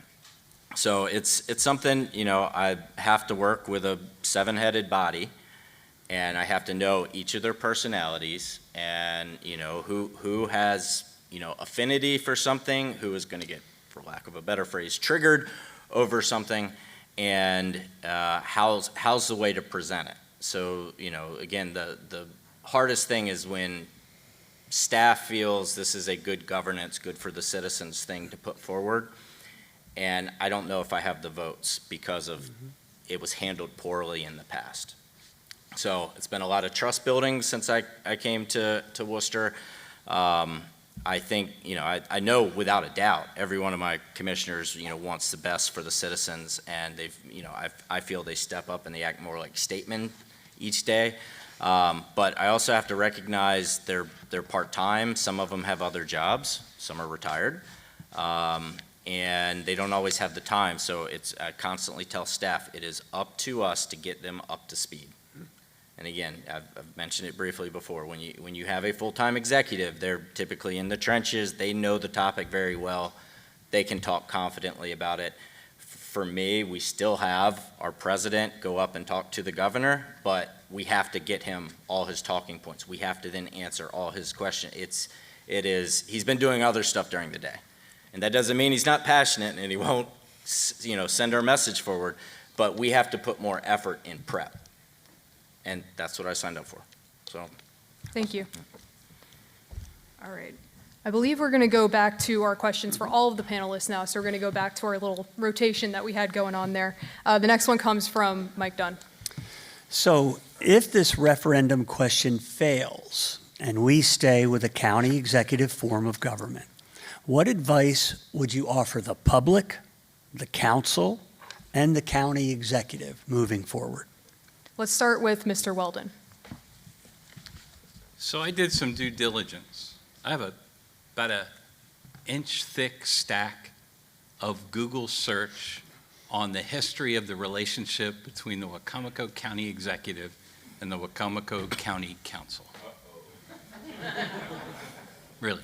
So it's something, I have to work with a 7-headed body, and I have to know each of their personalities and, who has, affinity for something, who is going to get, for lack of a better phrase, triggered over something, and how's the way to present it. So, again, the hardest thing is when staff feels this is a good governance, good for the citizens thing to put forward, and I don't know if I have the votes because of it was handled poorly in the past. So it's been a lot of trust building since I came to Worcester. I think, I know without a doubt, every one of my commissioners, wants the best for the citizens, and they've, I feel they step up and they act more like statesmen each day. But I also have to recognize they're part-time. Some of them have other jobs. Some are retired. And they don't always have the time. So I constantly tell staff, it is up to us to get them up to speed. And again, I've mentioned it briefly before, when you have a full-time executive, they're typically in the trenches, they know the topic very well, they can talk confidently about it. For me, we still have our president go up and talk to the governor, but we have to get him all his talking points. We have to then answer all his questions. He's been doing other stuff during the day. And that doesn't mean he's not passionate and he won't, send our message forward, but we have to put more effort in prep. And that's what I signed up for. So, Thank you. All right. I believe we're going to go back to our questions for all of the panelists now. So we're going to go back to our little rotation that we had going on there. The next one comes from Mike Dunn. So if this referendum question fails and we stay with a county executive form of government, what advice would you offer the public, the council, and the county executive moving forward? Let's start with Mr. Weldon. So I did some due diligence. I have about an inch-thick stack of Google search on the history of the relationship between the Wicomico County Executive and the Wicomico County Council. Really.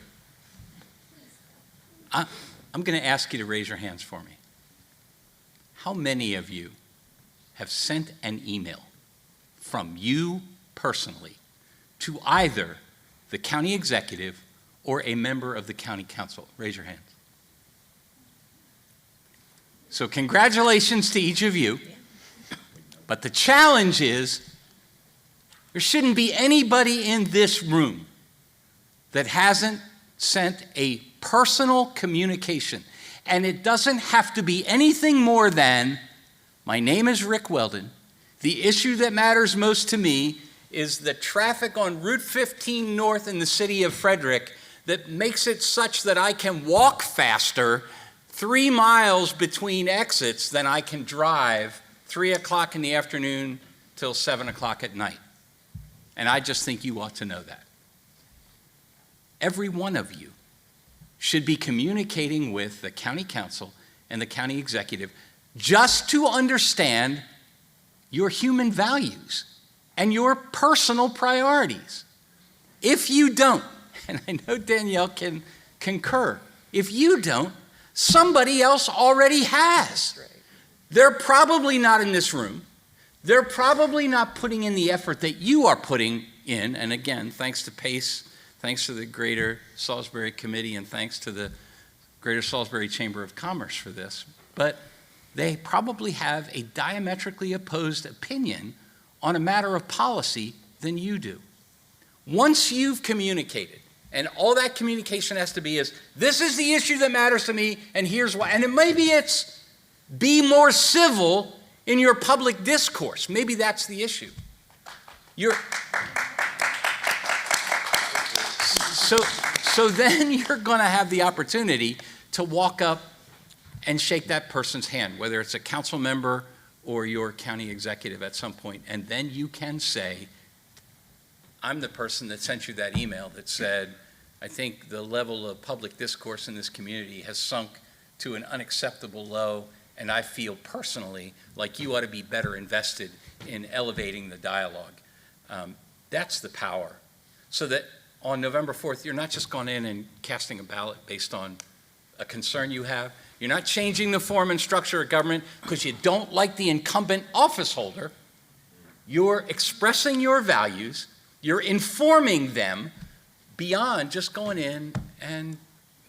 I'm going to ask you to raise your hands for me. How many of you have sent an email from you personally to either the county executive or a member of the county council? Raise your hands. So congratulations to each of you. But the challenge is there shouldn't be anybody in this room that hasn't sent a personal communication. And it doesn't have to be anything more than, My name is Rick Weldon. The issue that matters most to me is the traffic on Route 15 North in the city of Frederick that makes it such that I can walk faster 3 miles between exits than I can drive 3 o'clock in the afternoon till 7 o'clock at night. And I just think you ought to know that. Every one of you should be communicating with the county council and the county executive just to understand your human values and your personal priorities. If you don't, and I know Danielle can concur, if you don't, somebody else already has. They're probably not in this room. They're probably not putting in the effort that you are putting in, and again, thanks to PACE, thanks to the Greater Salisbury Committee, and thanks to the Greater Salisbury Chamber of Commerce for this, but they probably have a diametrically opposed opinion on a matter of policy than you do. Once you've communicated, and all that communication has to be is, this is the issue that matters to me, and here's why. And maybe it's be more civil in your public discourse. Maybe that's the issue. So then you're going to have the opportunity to walk up and shake that person's hand, whether it's a council member or your county executive at some point, and then you can say, I'm the person that sent you that email that said, I think the level of public discourse in this community has sunk to an unacceptable low, and I feel personally like you ought to be better invested in elevating the dialogue. That's the power. So that on November 4th, you're not just going in and casting a ballot based on a concern you have. You're not changing the form and structure of government because you don't like the incumbent office holder. You're expressing your values. You're informing them beyond just going in and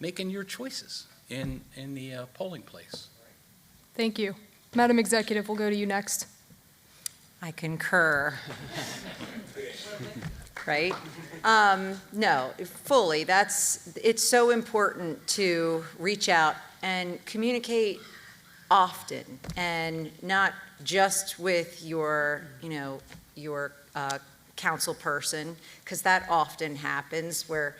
making your choices in the polling place. Thank you. Madam Executive, we'll go to you next. I concur. Right? No, fully. It's so important to reach out and communicate often, and not just with your council person, because that often happens where,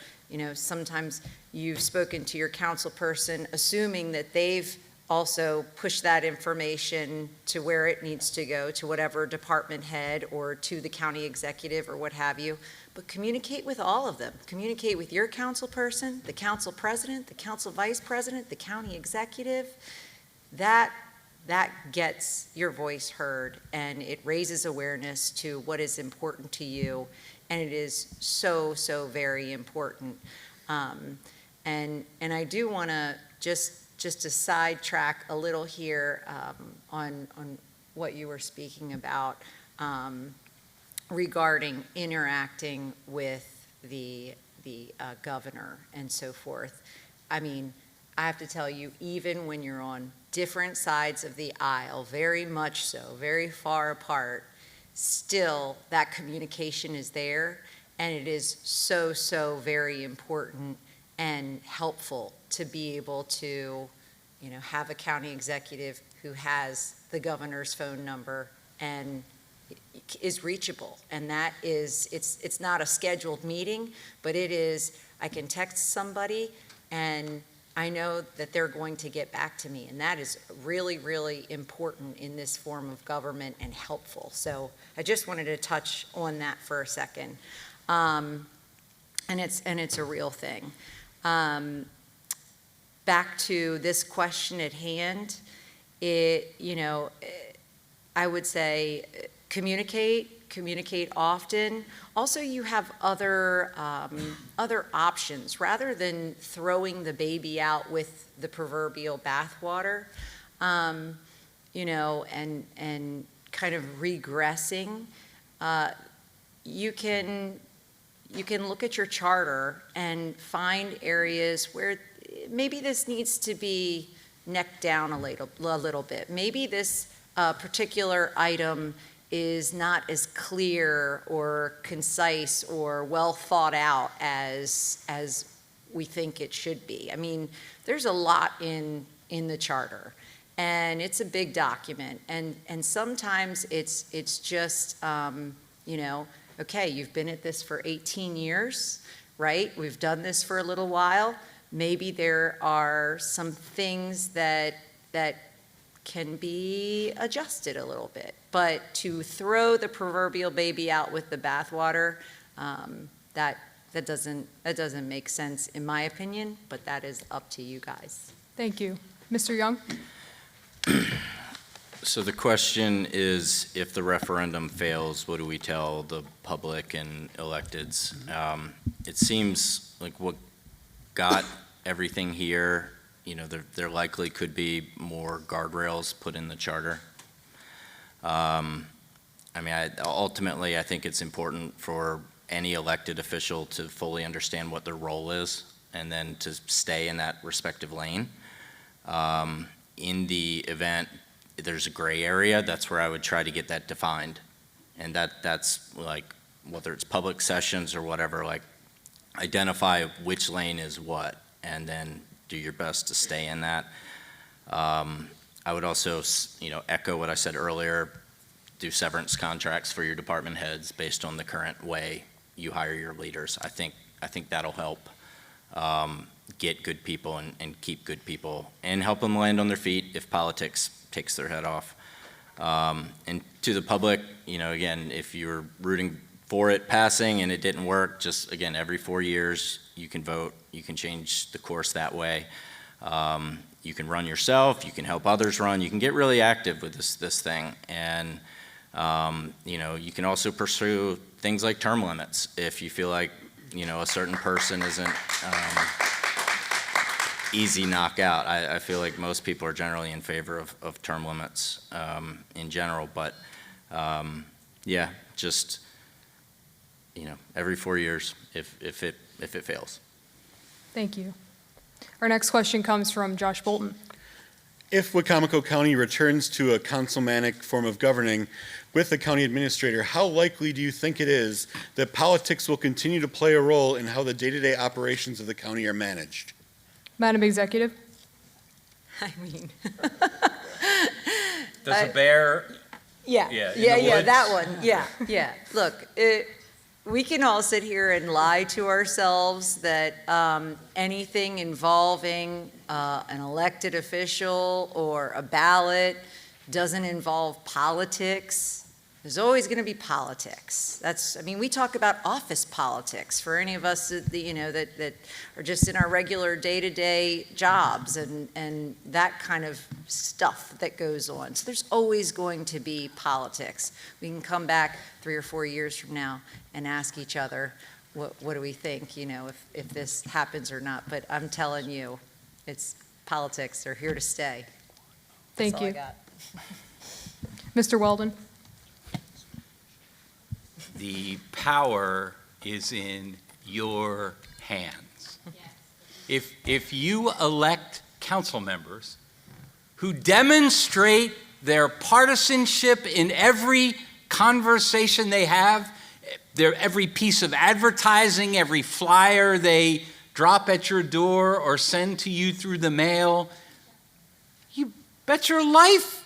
sometimes you've spoken to your council person assuming that they've also pushed that information to where it needs to go, to whatever department head or to the county executive or what have you. But communicate with all of them. Communicate with your council person, the council president, the council vice president, the county executive. That gets your voice heard, and it raises awareness to what is important to you, and it is so, so very important. And I do want to just to sidetrack a little here on what you were speaking about regarding interacting with the governor and so forth. I mean, I have to tell you, even when you're on different sides of the aisle, very much so, very far apart, still that communication is there, and it is so, so very important and helpful to be able to, have a county executive who has the governor's phone number and is reachable. And that is, it's not a scheduled meeting, but it is, I can text somebody and I know that they're going to get back to me. And that is really, really important in this form of government and helpful. So I just wanted to touch on that for a second. And it's a real thing. Back to this question at hand, I would say communicate often. Also, you have other options rather than throwing the baby out with the proverbial bathwater, and kind of regressing. You can look at your charter and find areas where maybe this needs to be necked down a little bit. Maybe this particular item is not as clear or concise or well thought out as we think it should be. I mean, there's a lot in the charter, and it's a big document, and sometimes it's just, you know, okay, you've been at this for 18 years, right? We've done this for a little while. Maybe there are some things that can be adjusted a little bit. But to throw the proverbial baby out with the bathwater, that doesn't make sense in my opinion, but that is up to you guys. Thank you. Mr. Young? So the question is, if the referendum fails, what do we tell the public and electeds? It seems like what got everything here, you know, there likely could be more guardrails put in the charter. I mean, ultimately, I think it's important for any elected official to fully understand what their role is and then to stay in that respective lane. In the event there's a gray area, that's where I would try to get that defined. And that's like, whether it's public sessions or whatever, like identify which lane is what, and then do your best to stay in that. I would also, you know, echo what I said earlier, do severance contracts for your department heads based on the current way you hire your leaders. I think that'll help get good people and keep good people and help them land on their feet if politics takes their head off. And to the public, you know, again, if you're rooting for it passing and it didn't work, just again, every 4 years you can vote, you can change the course that way. You can run yourself, you can help others run, you can get really active with this thing. And you know, you can also pursue things like term limits if you feel like, you know, a certain person isn't easy knockout. I feel like most people are generally in favor of term limits in general, but yeah, just, you know, every 4 years if it fails. Thank you. Our next question comes from Josh Bolton. If Wicomico County returns to a councilmanic form of governing with the county administrator, how likely do you think it is that politics will continue to play a role in how the day-to-day operations of the county are managed? Madam Executive? I mean. Does a bear? Yeah, Yeah, in the woods? that one, yeah. Look, we can all sit here and lie to ourselves that anything involving an elected official or a ballot doesn't involve politics. There's always going to be politics. I mean, we talk about office politics for any of us that, you know, that are just in our regular day-to-day jobs and that kind of stuff that goes on. So there's always going to be politics. We can come back 3 or 4 years from now and ask each other, what do we think, you know, if this happens or not. But I'm telling you, it's politics. They're here to stay. Thank That's all you. I got. Mr. Weldon? The power is in your hands. If you elect council members who demonstrate their partisanship in every conversation they have, every piece of advertising, every flyer they drop at your door or send to you through the mail, you bet your life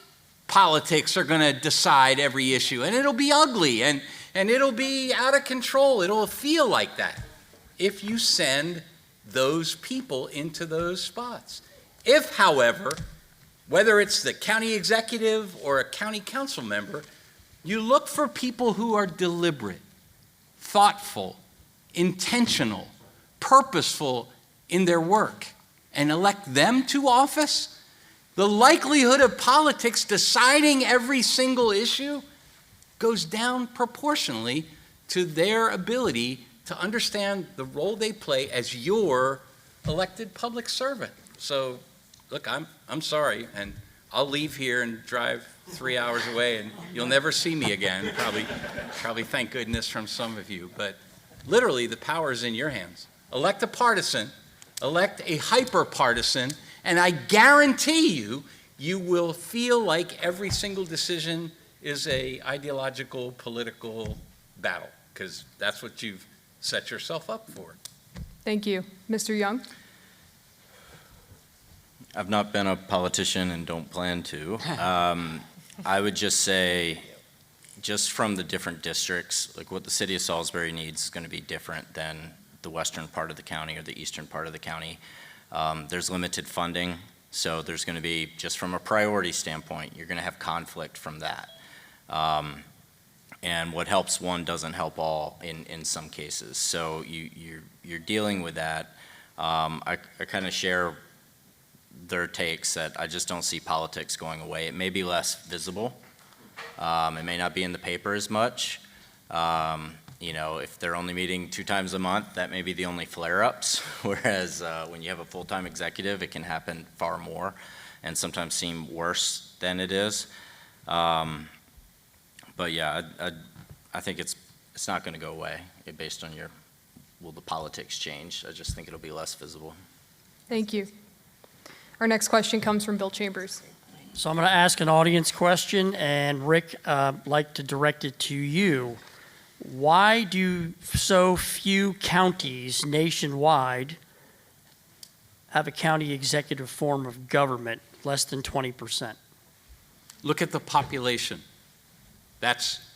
politics are going to decide every issue, and it'll be ugly, and it'll be out of control. It'll feel like that if you send those people into those spots. If, however, whether it's the county executive or a county council member, you look for people who are deliberate, thoughtful, intentional, purposeful in their work, and elect them to office, the likelihood of politics deciding every single issue goes down proportionally to their ability to understand the role they play as your elected public servant. So, look, I'm sorry, and I'll leave here and drive 3 hours away, and you'll never see me again. Probably thank goodness from some of you, but literally the power is in your hands. Elect a partisan, elect a hyper-partisan, and I guarantee you will feel like every single decision is a ideological, political battle, because that's what you've set yourself up for. Thank you. Mr. Young? I've not been a politician and don't plan to. I would just say, just from the different districts, like what the city of Salisbury needs is going to be different than the western part of the county or the eastern part of the county. There's limited funding, so there's going to be, just from a priority standpoint, you're going to have conflict from that. And what helps one doesn't help all in some cases. So you're dealing with that. I kind of share their takes that I just don't see politics going away. It may be less visible. It may not be in the paper as much. If they're only meeting 2 times a month, that may be the only flare-ups. Whereas when you have a full-time executive, it can happen far more and sometimes seem worse than it is. But yeah, I think it's not going to go away based on will the politics change? I just think it'll be less visible. Thank you. Our next question comes from Bill Chambers. So I'm going to ask an audience question, and Rick, I'd like to direct it to you. Why do so few counties nationwide have a county executive form of government, less than 20%? Look at the population.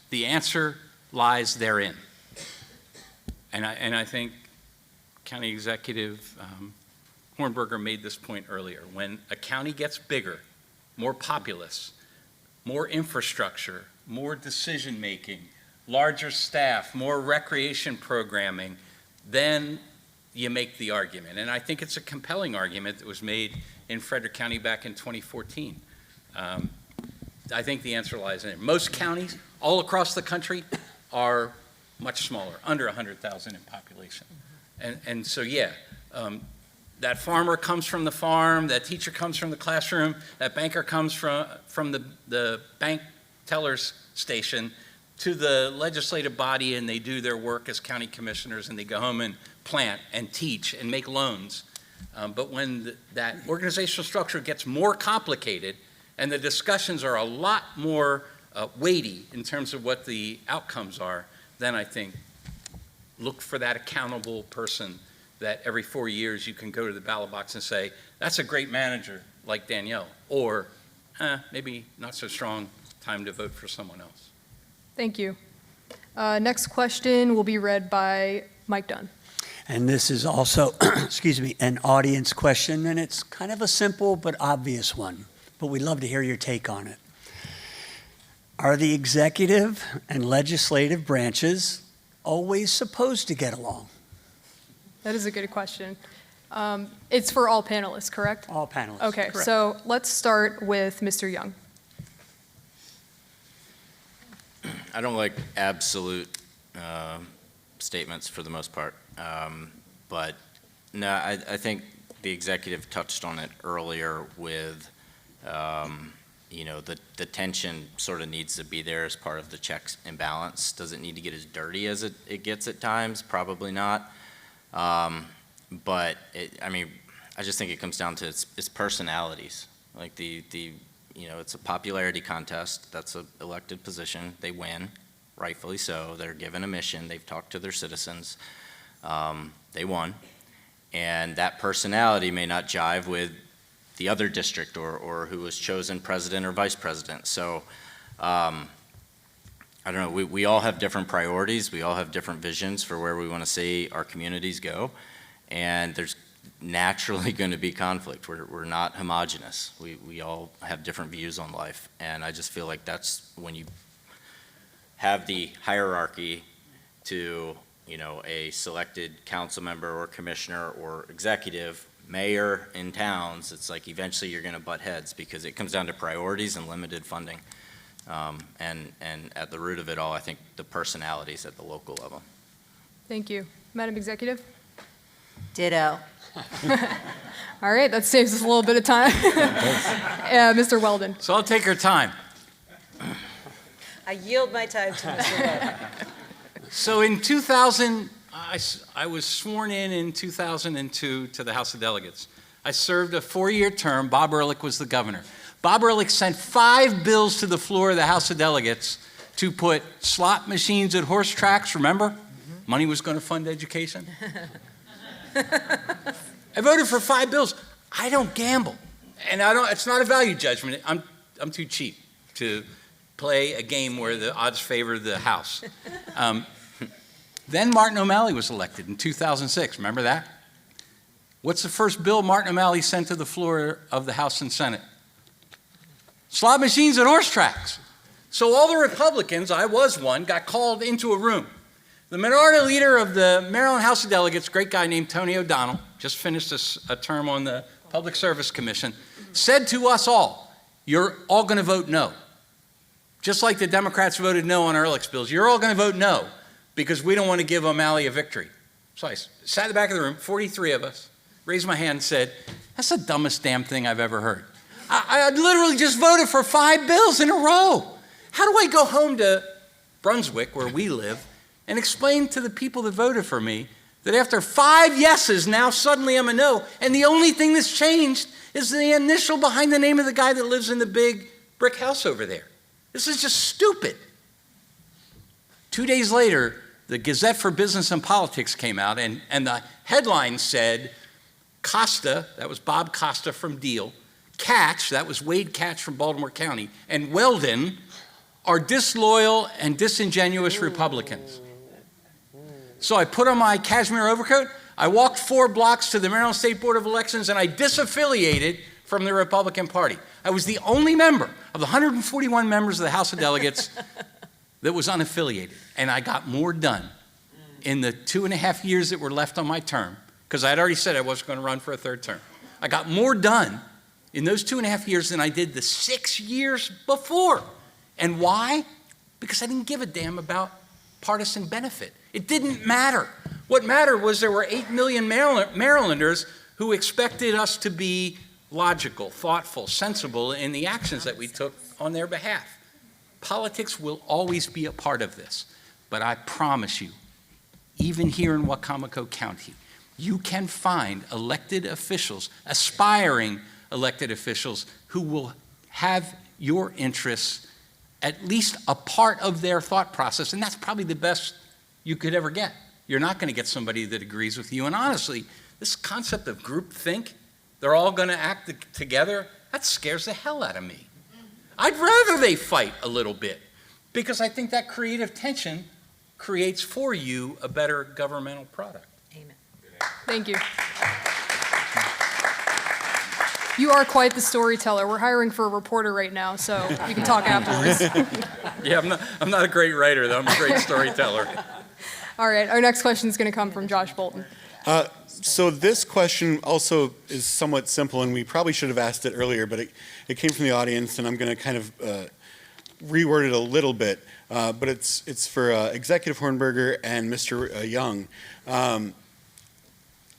The answer lies therein. And I think County Executive Hornberger made this point earlier. When a county gets bigger, more populous, more infrastructure, more decision-making, larger staff, more recreation programming, then you make the argument. And I think it's a compelling argument that was made in Frederick County back in 2014. I think the answer lies in it. Most counties all across the country are much smaller, under 100,000 in population. And so, yeah, that farmer comes from the farm, that teacher comes from the classroom, that banker comes from the bank teller's station to the legislative body, and they do their work as county commissioners, and they go home and plant and teach and make loans. But when that organizational structure gets more complicated and the discussions are a lot more weighty in terms of what the outcomes are, then I think look for that accountable person that every 4 years you can go to the ballot box and say, that's a great manager like Danielle, or maybe not so strong, time to vote for someone else. Thank you. Next question will be read by Mike Dunn. And this is also, excuse me, an audience question, and it's kind of a simple but obvious one, but we'd love to hear your take on it. Are the executive and legislative branches always supposed to get along? That is a good question. It's for all panelists, correct? All panelists. Okay, Correct. so let's start with Mr. Young. I don't like absolute statements for the most part. But no, I think the executive touched on it earlier with, the tension sort of needs to be there as part of the checks and balance. Does it need to get as dirty as it gets at times? Probably not. But I just think it comes down to its personalities. Like it's a popularity contest. That's an elected position. They win, rightfully so. They're given a mission. They've talked to their citizens. They won. And that personality may not jive with the other district or who was chosen president or vice president. So I don't know. We all have different priorities. We all have different visions for where we want to see our communities go. And there's naturally going to be conflict. We're not homogenous. We all have different views on life. And I just feel like that's when you have the hierarchy to a selected council member or commissioner or executive, mayor in towns, it's like eventually you're going to butt heads because it comes down to priorities and limited funding. And at the root of it all, I think the personalities at the local level. Thank you. Madam Executive? Ditto. All right, that saves us a little bit of time. Mr. Weldon. So I'll take her time. I yield my time to Mr. Weldon. So in 2000, I was sworn in 2002 to the House of Delegates. I served a 4-year term. Bob Ehrlich was the governor. Bob Ehrlich sent 5 bills to the floor of the House of Delegates to put slot machines at horse tracks, remember? Mm-hmm. Money was going to fund education. I voted for 5 bills. I don't gamble. And it's not a value judgment. I'm too cheap to play a game where the odds favor the House. Then Martin O'Malley was elected in 2006. Remember that? What's the first bill Martin O'Malley sent to the floor of the House and Senate? Slot machines at horse tracks. So all the Republicans, I was one, got called into a room. The minority leader of the Maryland House of Delegates, a great guy named Tony O'Donnell, just finished a term on the Public Service Commission, said to us all, you're all going to vote no. Just like the Democrats voted no on Ehrlich's bills, you're all going to vote no because we don't want to give O'Malley a victory. So I sat in the back of the room, 43 of us, raised my hand and said, that's the dumbest damn thing I've ever heard. I literally just voted for 5 bills in a row. How do I go home to Brunswick, where we live, and explain to the people that voted for me that after 5 yeses, now suddenly I'm a no, and the only thing that's changed is the initial behind the name of the guy that lives in the big brick house over there. This is just stupid. 2 days later, the Gazette for Business and Politics came out, and the headline said, Costa, that was Bob Costa from Deal, Catch, that was Wade Catch from Baltimore County, and Weldon are disloyal and disingenuous Republicans. So I put on my cashmere overcoat, I walked 4 blocks to the Maryland State Board of Elections, and I disaffiliated from the Republican Party. I was the only member of the 141 members of the House of Delegates that was unaffiliated, and I got more done in the 2.5 years that were left on my term, because I had already said I wasn't going to run for a 3rd term. I got more done in those 2.5 years than I did the 6 years before. And why? Because I didn't give a damn about partisan benefit. It didn't matter. What mattered was there were 8 million Marylanders who expected us to be logical, thoughtful, sensible in the actions that we took on their behalf. Politics will always be a part of this, but I promise you, even here in Wicomico County, you can find elected officials, aspiring elected officials, who will have your interests at least a part of their thought process, and that's probably the best you could ever get. You're not going to get somebody that agrees with you, and honestly, this concept of groupthink, they're all going to act together, that scares the hell out of me. I'd rather they fight a little bit, because I think that creative tension creates for you a better governmental product. Amen. Thank you. You are quite the storyteller. We're hiring for a reporter right now, so you can talk afterwards. Yeah, I'm not a great writer, though. I'm a great storyteller. All right, our next question is going to come from Josh Bolton. So this question also is somewhat simple, and we probably should have asked it earlier, but it came from the audience, and I'm going to kind of reword it a little bit. But it's for Executive Hornberger and Mr. Young.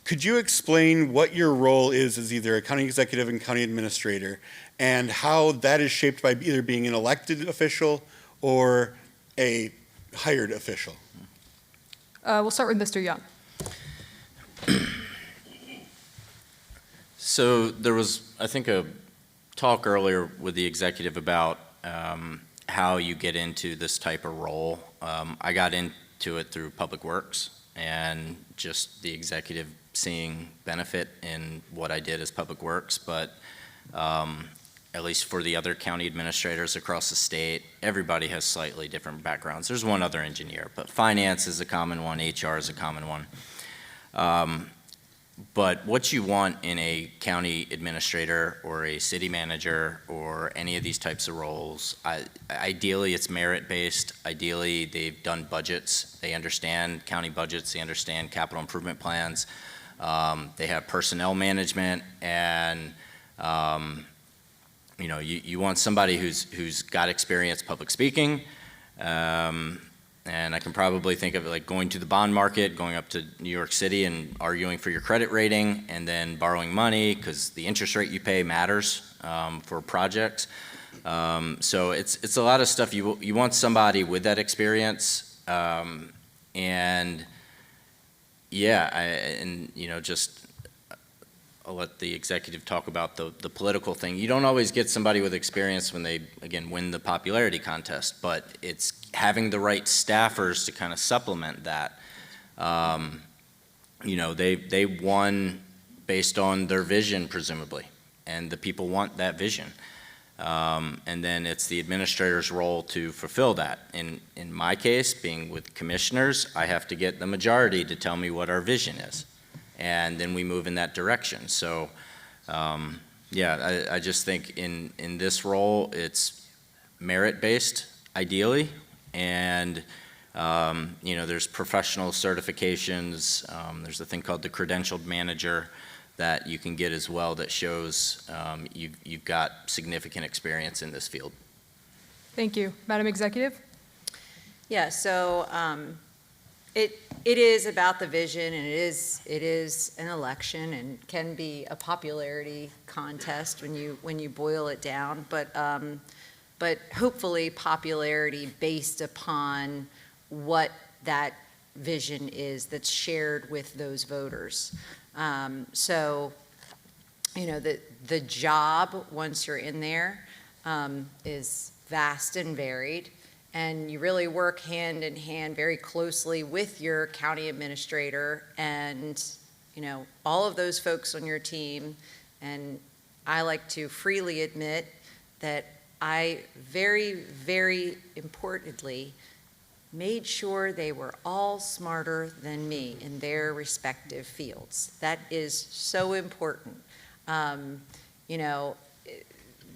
Could you explain what your role is as either a county executive and county administrator, and how that is shaped by either being an elected official or a hired official? We'll start with Mr. Young. So there was, I think, a talk earlier with the executive about how you get into this type of role. I got into it through Public Works and just the executive seeing benefit in what I did as Public Works, but at least for the other county administrators across the state, everybody has slightly different backgrounds. There's one other engineer, but finance is a common one, HR is a common one. But what you want in a county administrator or a city manager or any of these types of roles, ideally it's merit-based. Ideally they've done budgets. They understand county budgets. They understand capital improvement plans. They have personnel management, and you know, you want somebody who's got experience public speaking. And I can probably think of it like going to the bond market, going up to New York City and arguing for your credit rating, and then borrowing money because the interest rate you pay matters for projects. So it's a lot of stuff. You want somebody with that experience, and yeah, and you know, just I'll let the executive talk about the political thing. You don't always get somebody with experience when they, again, win the popularity contest, but it's having the right staffers to kind of supplement that. You know, they won based on their vision, presumably, and the people want that vision. And then it's the administrator's role to fulfill that. In my case, being with commissioners, I have to get the majority to tell me what our vision is. And then we move in that direction. So, yeah, I just think in this role, it's merit-based, ideally, and there's professional certifications. There's a thing called the credentialed manager that you can get as well that shows you've got significant experience in this field. Thank you. Madam Executive? Yeah, so it is about the vision, and it is an election and can be a popularity contest when you boil it down, but hopefully popularity based upon what that vision is that's shared with those voters. So, the job, once you're in there, is vast and varied, and you really work hand in hand very closely with your county administrator and, all of those folks on your team. And I like to freely admit that I very, very importantly made sure they were all smarter than me in their respective fields. That is so important.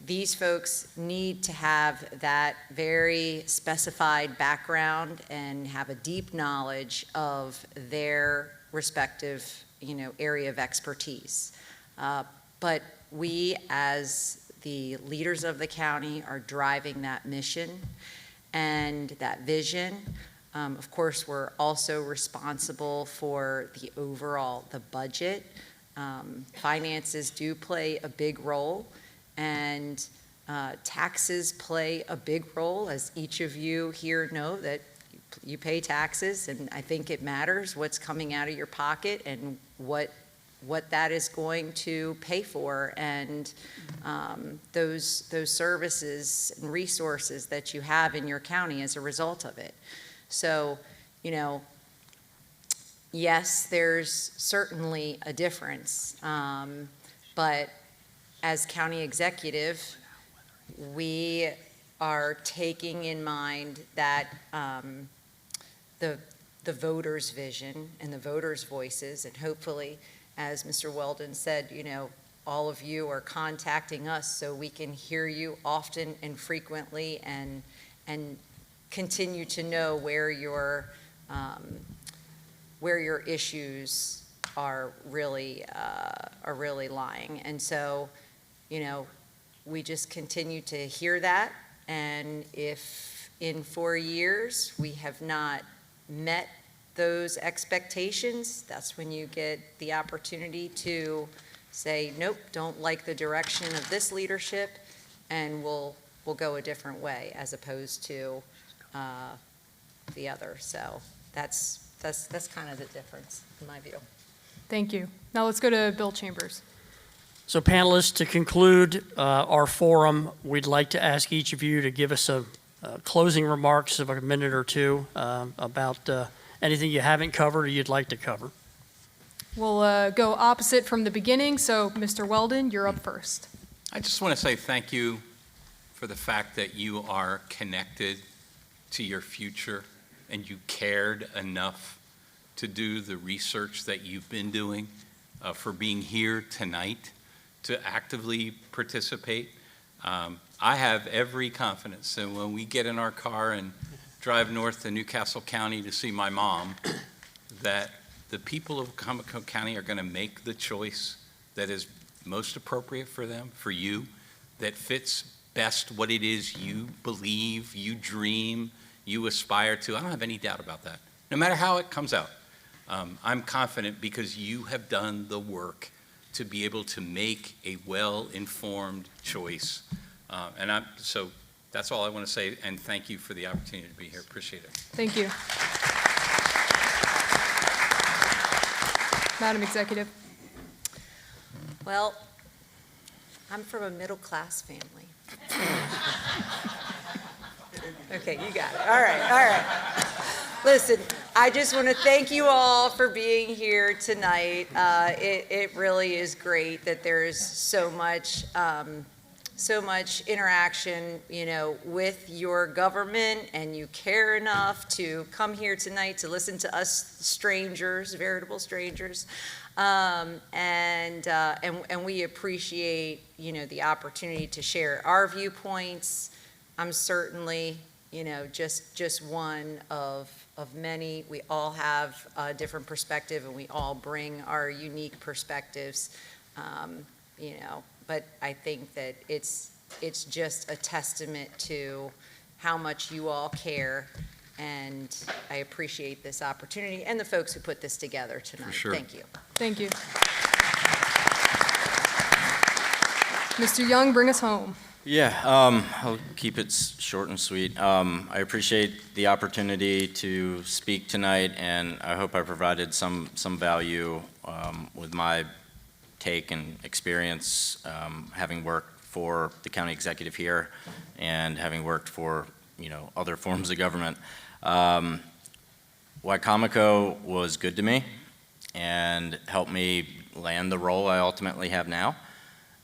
These folks need to have that very specified background and have a deep knowledge of their respective, area of expertise. But we, as the leaders of the county, are driving that mission and that vision. Of course, we're also responsible for the budget. Finances do play a big role, and taxes play a big role, as each of you here know that you pay taxes, and I think it matters what's coming out of your pocket and what that is going to pay for, and those services and resources that you have in your county as a result of it. So, yes, there's certainly a difference, but as county executive, we are taking in mind that the voters' vision and the voters' voices, and hopefully, as Mr. Weldon said, all of you are contacting us so we can hear you often and frequently and continue to know where your issues are really lying. And so, we just continue to hear that, and if in 4 years we have not met those expectations, that's when you get the opportunity to say, nope, don't like the direction of this leadership, and we'll go a different way as opposed to the other. So that's kind of the difference in my view. Thank you. Now let's go to Bill Chambers. So panelists, to conclude our forum, we'd like to ask each of you to give us a closing remarks of a minute or two about anything you haven't covered or you'd like to cover. We'll go opposite from the beginning. So, Mr. Weldon, you're up first. I just want to say thank you for the fact that you are connected to your future and you cared enough to do the research that you've been doing, for being here tonight to actively participate. I have every confidence that when we get in our car and drive north to Newcastle County to see my mom, that the people of Wicomico County are going to make the choice that is most appropriate for them, for you, that fits best what it is you believe, you dream, you aspire to. I don't have any doubt about that, no matter how it comes out. I'm confident because you have done the work to be able to make a well-informed choice. So that's all I want to say, and thank you for the opportunity to be here. Appreciate it. Thank you. Madam Executive. Well, I'm from a middle-class family. Okay, you got it. All right. Listen, I just want to thank you all for being here tonight. It really is great that there's so much interaction, with your government, and you care enough to come here tonight to listen to us strangers, veritable strangers. And we appreciate, the opportunity to share our viewpoints. I'm certainly, just one of many. We all have a different perspective, and we all bring our unique perspectives, but I think that it's just a testament to how much you all care, and I appreciate this opportunity and the folks who put this together tonight. For sure. Thank you. Thank you. Mr. Young, bring us home. Yeah, I'll keep it short and sweet. I appreciate the opportunity to speak tonight, and I hope I provided some value with my take and experience, having worked for the county executive here and having worked for other forms of government. Wicomico was good to me and helped me land the role I ultimately have now.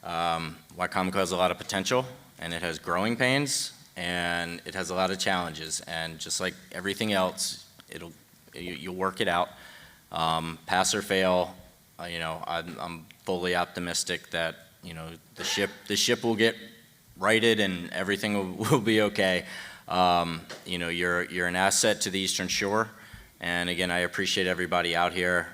Wicomico has a lot of potential, and it has growing pains, and it has a lot of challenges, and just like everything else, you'll work it out. Pass or fail, I'm fully optimistic that the ship will get righted and everything will be okay. You're an asset to the Eastern Shore, and again, I appreciate everybody out here.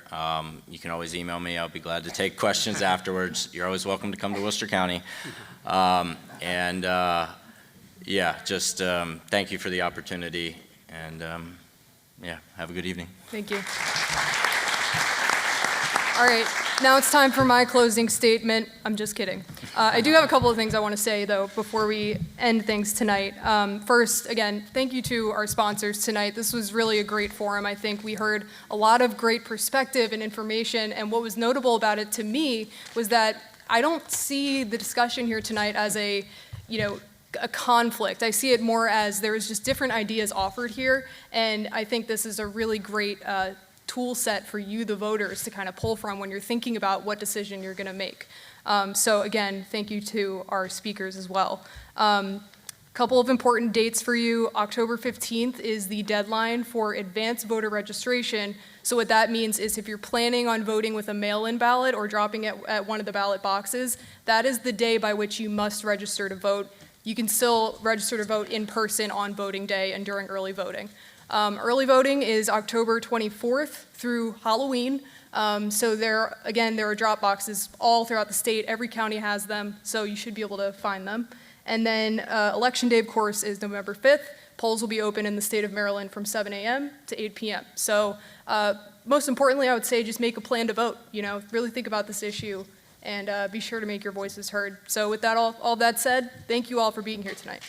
You can always email me. I'll be glad to take questions afterwards. You're always welcome to come to Worcester County. Just thank you for the opportunity, and have a good evening. Thank you. All right, now it's time for my closing statement. I'm just kidding. I do have a couple of things I want to say, though, before we end things tonight. First, again, thank you to our sponsors tonight. This was really a great forum. I think we heard a lot of great perspective and information, and what was notable about it to me was that I don't see the discussion here tonight as a conflict. I see it more as there is just different ideas offered here, and I think this is a really great tool set for you, the voters, to kind of pull from when you're thinking about what decision you're going to make. So again, thank you to our speakers as well. Couple of important dates for you. October 15th is the deadline for advanced voter registration. So what that means is if you're planning on voting with a mail-in ballot or dropping it at one of the ballot boxes, that is the day by which you must register to vote. You can still register to vote in person on voting day and during early voting. Early voting is October 24th through Halloween. So there are drop boxes all throughout the state. Every county has them, so you should be able to find them. And then Election Day, of course, is November 5th. Polls will be open in the state of Maryland from 7 a.m. to 8 p.m. So most importantly, I would say just make a plan to vote. Really think about this issue and be sure to make your voices heard. So with that all that said, thank you all for being here tonight.